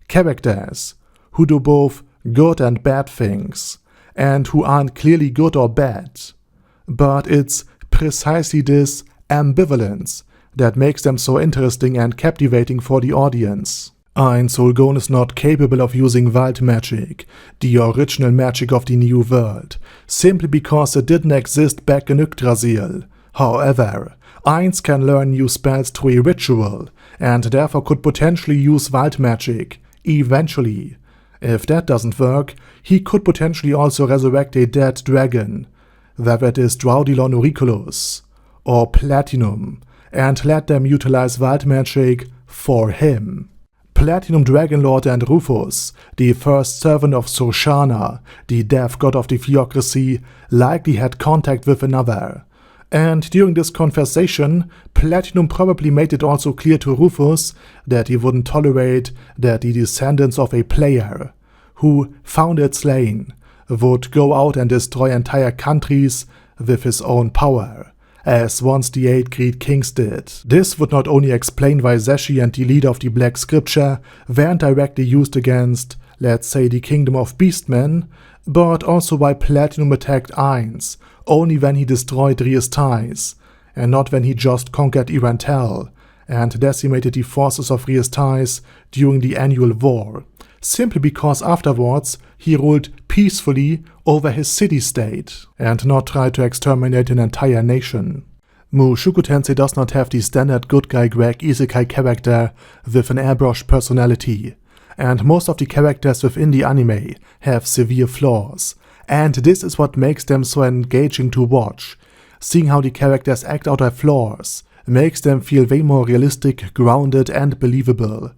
Speaker 1: Characters who do both good and bad things, and who aren't clearly good or bad. But it's precisely this ambivalence that makes them so interesting and captivating for the audience. Einsulgon is not capable of using wild magic, the original magic of the New World, simply because it didn't exist back in Yggdrasil. However, Eins can learn new spells through a ritual, and therefore could potentially use wild magic, eventually. If that doesn't work, he could potentially also resurrect a dead dragon, whether it is Draudilon Auriculus or Platinum, and let them utilize wild magic for him. Platinum Dragonlord and Rufus, the first servant of Soshana, the death god of the theocracy, likely had contact with another. And during this conversation, Platinum probably made it also clear to Rufus that he wouldn't tolerate that the descendants of a player, who founded Slain, would go out and destroy entire countries with his own power, as once the 8 Great Kings did. This would not only explain why Zeshi and the leader of the Black Scripture weren't directly used against, let's say, the Kingdom of Beastmen, but also why Platinum attacked Eins only when he destroyed Rias Ties, and not when he just conquered Irantel and decimated the forces of Rias Ties during the annual war, simply because afterwards he ruled peacefully over his city-state and not tried to exterminate an entire nation. Mushoku Tensei does not have the standard good guy Greg Isekai character with an airbrushed personality, and most of the characters within the anime have severe flaws, and this is what makes them so engaging to watch. Seeing how the characters act out their flaws makes them feel way more realistic, grounded and believable.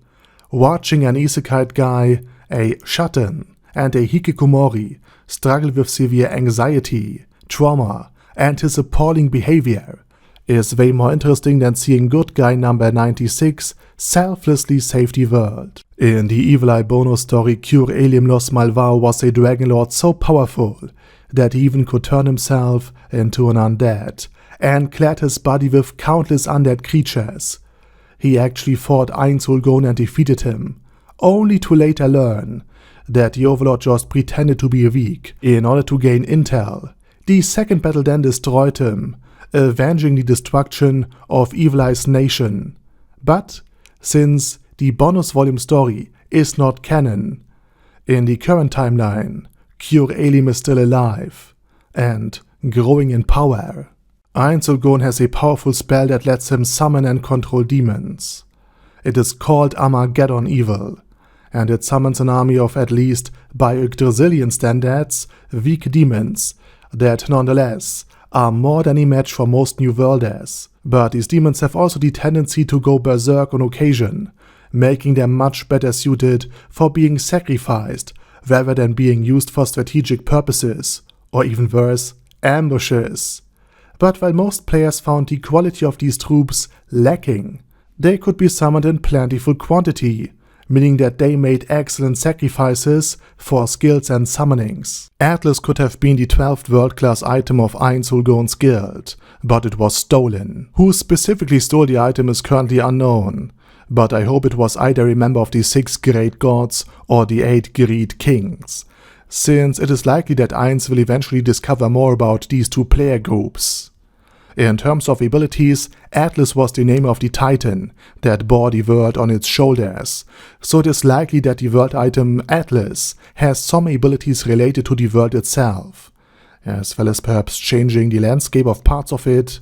Speaker 1: Watching an isekai guy, a Shutten, and a Hikikomori struggle with severe anxiety, trauma, and his appalling behavior is way more interesting than seeing good guy number 96 selflessly save the world. In the Evil Eye bonus story, Cure Elim Los Malvao was a dragonlord so powerful that he even could turn himself into an undead, and clad his body with countless undead creatures. He actually fought Einsulgon and defeated him, only to later learn that the Overlord just pretended to be weak in order to gain intel. The second battle then destroyed him, avenging the destruction of Evil Eye's nation. But since the bonus volume story is not canon, in the current timeline, Cure Elim is still alive and growing in power. Einsulgon has a powerful spell that lets him summon and control demons. It is called Armageddon Evil, and it summons an army of at least, by Yggdrasilian standards, weak demons that nonetheless are more than a match for most New Worlders. But these demons have also the tendency to go berserk on occasion, making them much better suited for being sacrificed rather than being used for strategic purposes, or even worse, ambushes. But while most players found the quality of these troops lacking, they could be summoned in plentiful quantity, meaning that they made excellent sacrifices for skills and summonings. Atlas could have been the 12th world-class item of Einsulgon's guild, but it was stolen. Who specifically stole the item is currently unknown, but I hope it was either a member of the 6 great gods or the 8 great kings, since it is likely that Eins will eventually discover more about these two player groups. In terms of abilities, Atlas was the name of the titan that bore the world on its shoulders, so it is likely that the world item Atlas has some abilities related to the world itself, as well as perhaps changing the landscape of parts of it,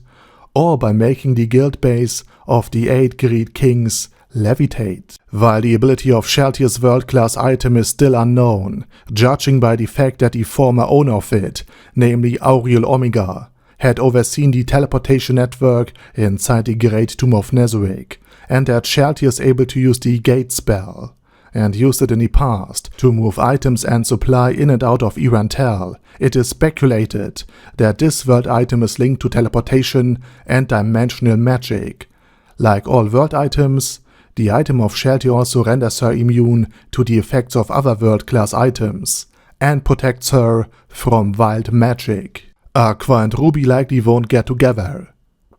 Speaker 1: or by making the guild base of the 8 great kings levitate. While the ability of shalltear's world-class item is still unknown, judging by the fact that the former owner of it, namely Auriel Omega, had overseen the teleportation network inside the Great Tomb of Nazarick, and that shalltear is able to use the Gate spell, and used it in the past to move items and supply in and out of Irantel. It is speculated that this world item is linked to teleportation and dimensional magic. Like all world items, the item of shalltear also renders her immune to the effects of other world-class items, and protects her from wild magic. Aqua and Ruby likely won't get together,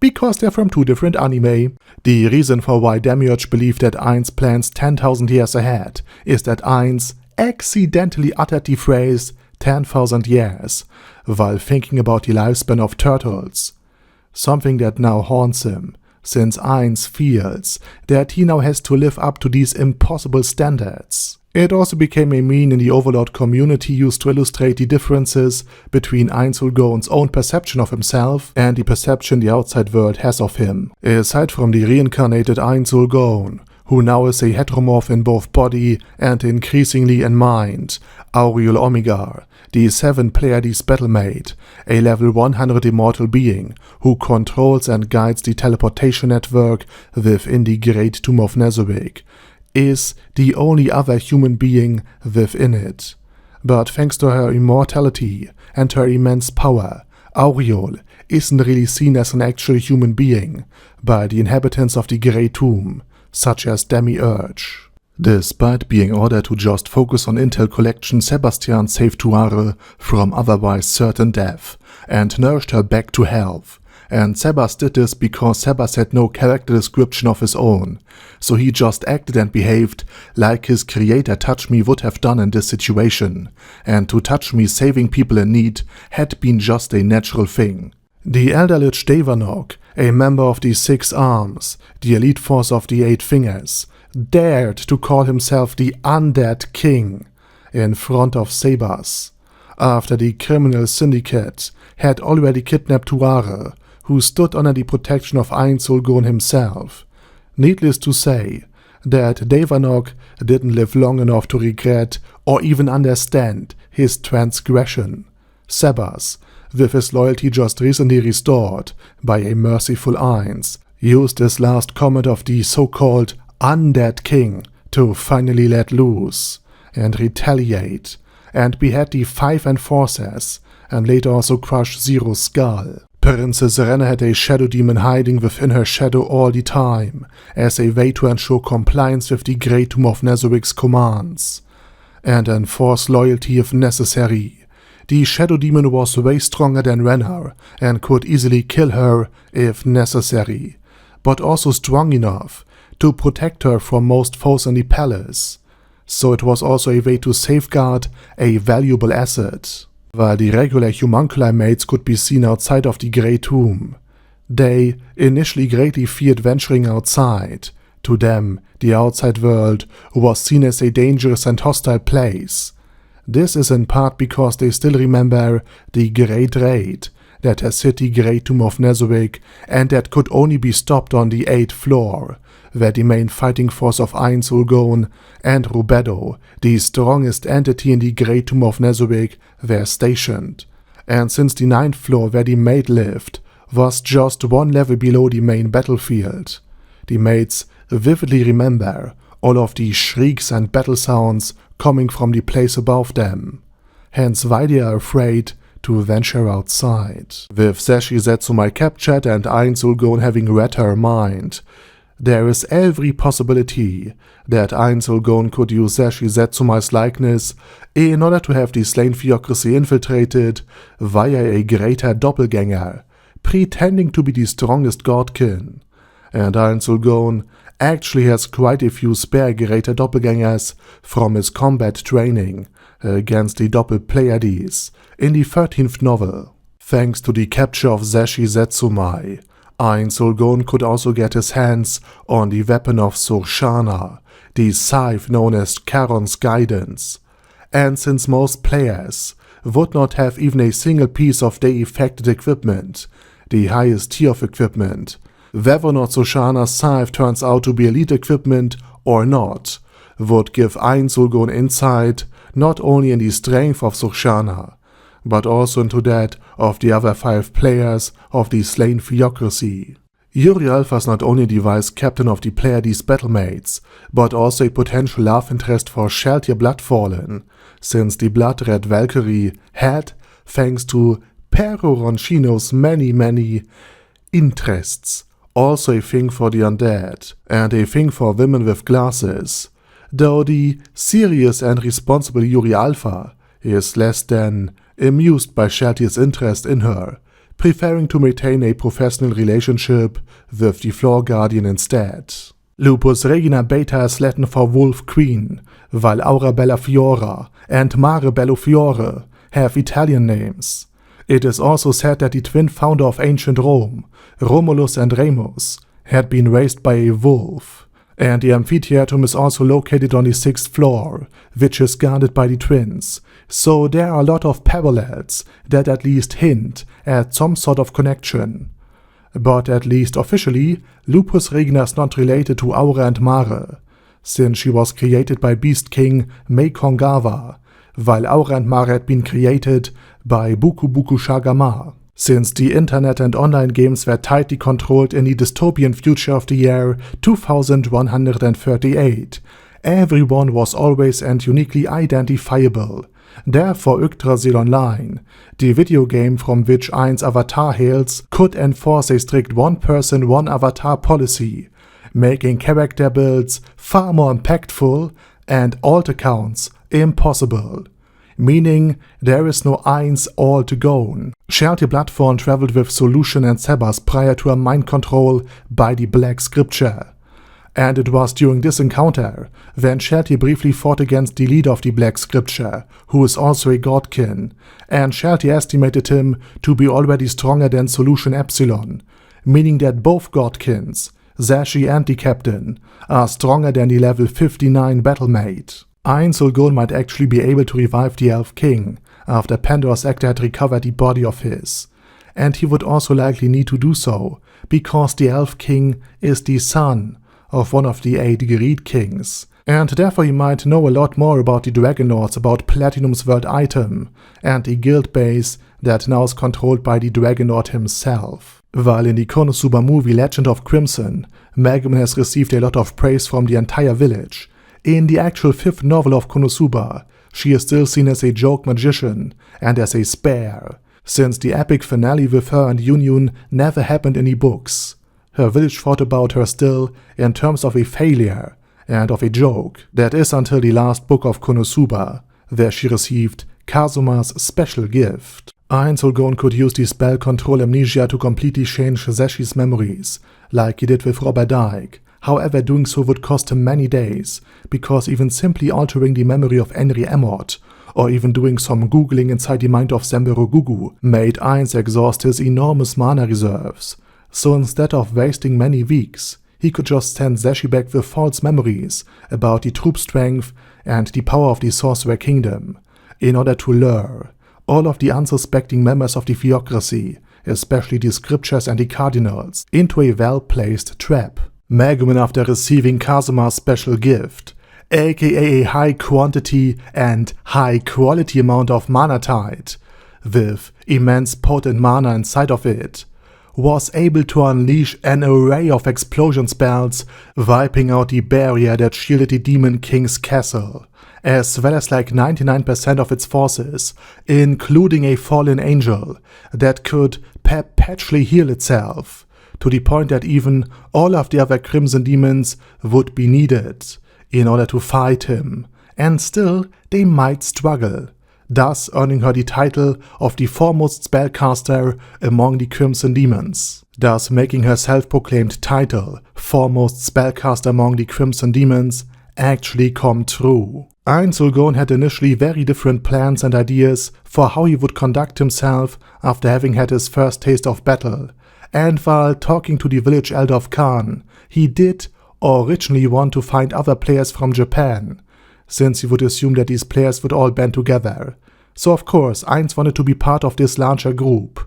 Speaker 1: because they're from 2 different anime. The reason for why Demiurge believed that Eins plans 10,000 years ahead is that Eins accidentally uttered the phrase 10,000 years while thinking about the lifespan of turtles, something that now haunts him, since Eins feels that he now has to live up to these impossible standards. It also became a meme in the Overlord community used to illustrate the differences between Einsulgon's own perception of himself and the perception the outside world has of him. Aside from the reincarnated Einsulgon, who now is a heteromorph in both body and increasingly in mind, Auriel Omega, the 7 Pleiades battlemate, a level 100 immortal being who controls and guides the teleportation network within the Great Tomb of Nazarick, is the only other human being within it. But thanks to her immortality and her immense power, Auriel isn't really seen as an actual human being by the inhabitants of the Grey Tomb, such as Demiurge. Despite being ordered to just focus on intel collection, Sebastian saved Tuare from otherwise certain death and nourished her back to health. And Sebas did this because Sebas had no character description of his own, so he just acted and behaved like his creator Touch Me would have done in this situation, and to Touch Me saving people in need had been just a natural thing. The Elder Lich Devanok, a member of the 6 Arms, the elite force of the 8 Fingers, dared to call himself the Undead King in front of Sebas, after the criminal syndicate had already kidnapped Tuare, who stood under the protection of Einsulgon himself. Needless to say, that Devanok didn't live long enough to regret or even understand his transgression. Sebas, with his loyalty just recently restored by a merciful Eins, used this last comment of the so-called Undead King to finally let loose and retaliate, and behead the 5 enforcers, and later also crush Zero's skull. Princess Renner had a shadow demon hiding within her shadow all the time, as a way to ensure compliance with the Great Tomb of Nazarick's commands, and enforce loyalty if necessary. The shadow demon was way stronger than Renner, and could easily kill her if necessary, but also strong enough to protect her from most foes in the palace, so it was also a way to safeguard a valuable asset. While the regular homunculi mates could be seen outside of the Grey Tomb, they initially greatly feared venturing outside. To them, the outside world was seen as a dangerous and hostile place. This is in part because they still remember the Great Raid that has hit the Great Tomb of Nazarick and that could only be stopped on the 8th floor, where the main fighting force of Ain Sulgon and Rubedo, the strongest entity in the Great Tomb of Nazarick, were stationed. And since the 9th floor where the maid lived was just one level below the main battlefield, the mates vividly remember all of the shrieks and battle sounds coming from the place above them, hence why they are afraid to venture outside. With Zashi Zetsumai captured and Ain Sulgon having read her mind, there is every possibility that Ain Sulgon could use Zashi Zetsumai's likeness in order to have the slain theocracy infiltrated via a greater doppelganger, pretending to be the strongest godkin. And Ain Sulgon actually has quite a few spare greater doppelgangers from his combat training against the Doppelpleiades in the 13th novel. Thanks to the capture of Zashi Zetsumai, Ain Sulgon could also get his hands on the weapon of Surshana, the scythe known as Charon's Guidance, and since most players would not have even a single piece of the affected equipment, the highest tier of equipment, whether or not Surshana's scythe turns out to be elite equipment or not, would give Ain Sulgon insight not only in the strength of Surshana, but also into that of the other 5 players of the slain theocracy. Yuri Alpha is not only the vice captain of the Pleiades battlemates, but also a potential love interest for shalltear Bloodfallen, since the Blood Red Valkyrie had, thanks to Pero Ronchino's many interests, also a thing for the undead, and a thing for women with glasses, though the serious and responsible Yuri Alpha is less than amused by shalltear's interest in her, preferring to maintain a professional relationship with the Floor Guardian instead. Lupus Regina Beta is Latin for Wolf Queen, while Aura Bella Fiora and Mare Bellofiore have Italian names. It is also said that the twin founder of ancient Rome, Romulus and Remus, had been raised by a wolf, and the amphitheater is also located on the 6th floor, which is guarded by the twins, so there are a lot of parallels that at least hint at some sort of connection. But at least officially, Lupus Regina is not related to Aura and Mare, since she was created by Beast King Meikongawa, while Aura and Mare had been created by Buku Buku Shagama. Since the internet and online games were tightly controlled in the dystopian future of the year 2138, everyone was always and uniquely identifiable. Therefore Yggdrasil Online, the video game from which Ain's avatar hails, could enforce a strict one-person, one-avatar policy, making character builds far more impactful and alt accounts impossible. Meaning there is no Ain's all to go. Shalltear Bloodthorn traveled with Solution and Sebas prior to her mind control by the Black Scripture. And it was during this encounter when Shalltear briefly fought against the leader of the Black Scripture, who is also a godkin, and Shalltear estimated him to be already stronger than Solution Epsilon, meaning that both godkins, Zashi and the captain, are stronger than the level 59 battlemate. Ain Sulgon might actually be able to revive the Elf King after Pandora's Actor had recovered the body of his, and he would also likely need to do so because the Elf King is the son of one of the 8 Greed Kings, and therefore he might know a lot more about the Dragon Lords, about Platinum's world item, and the guild base that now is controlled by the Dragon Lord himself. While in the Konosuba movie Legend of Crimson, Megumin has received a lot of praise from the entire village, in the actual 5th novel of Konosuba, she is still seen as a joke magician and as a spare, since the epic finale with her and Yunyun never happened in the books. Her village thought about her still in terms of a failure and of a joke. That is until the last book of Konosuba, where she received Kazuma's special gift. Ain Sulgon could use the spell Control Amnesia to completely change Zashi's memories, like he did with Robert Dyke. However, doing so would cost him many days, because even simply altering the memory of Enri Emmott, or even doing some googling inside the mind of Zembero Gugu, made Ainz exhaust his enormous mana reserves. So instead of wasting many weeks, he could just send Zashi back with false memories about the troop strength and the power of the Sorcerer Kingdom, in order to lure all of the unsuspecting members of the theocracy especially the scriptures and the cardinals, into a well-placed trap. Megumin, after receiving Kazuma's special gift, aka a high quantity and high quality amount of mana tide, with immense potent mana inside of it, was able to unleash an array of explosion spells, wiping out the barrier that shielded the Demon King's castle, as well as like 99% of its forces, including a fallen angel that could perpetually heal itself, to the point that even all of the other Crimson Demons would be needed in order to fight him, and still they might struggle, thus earning her the title of the foremost spellcaster among the Crimson Demons, thus making her self-proclaimed title, foremost spellcaster among the Crimson Demons, actually come true. Sulgon had initially very different plans and ideas for how he would conduct himself after having had his first taste of battle, and while talking to the village elder of Khan, he did originally want to find other players from Japan, since he would assume that these players would all band together. So of course, Ainz wanted to be part of this larger group.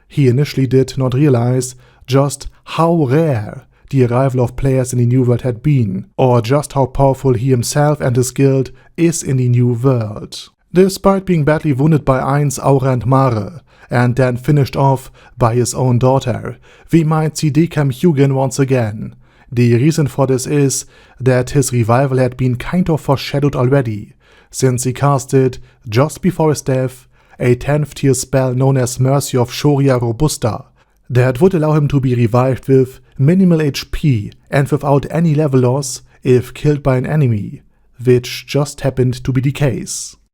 Speaker 1: He initially did not realize just how rare the arrival of players in the New World had been, or just how powerful he himself and his guild is in the New World. Despite being badly wounded by Ainz, Aura and Mare, and then finished off by his own daughter, we might see Decam Hugin once again. The reason for this is that his revival had been kind of foreshadowed already, since he casted, just before his death, a 10th tier spell known as Mercy of Shoria Robusta, that would allow him to be revived with minimal HP and without any level loss if killed by an enemy, which just happened to be the case.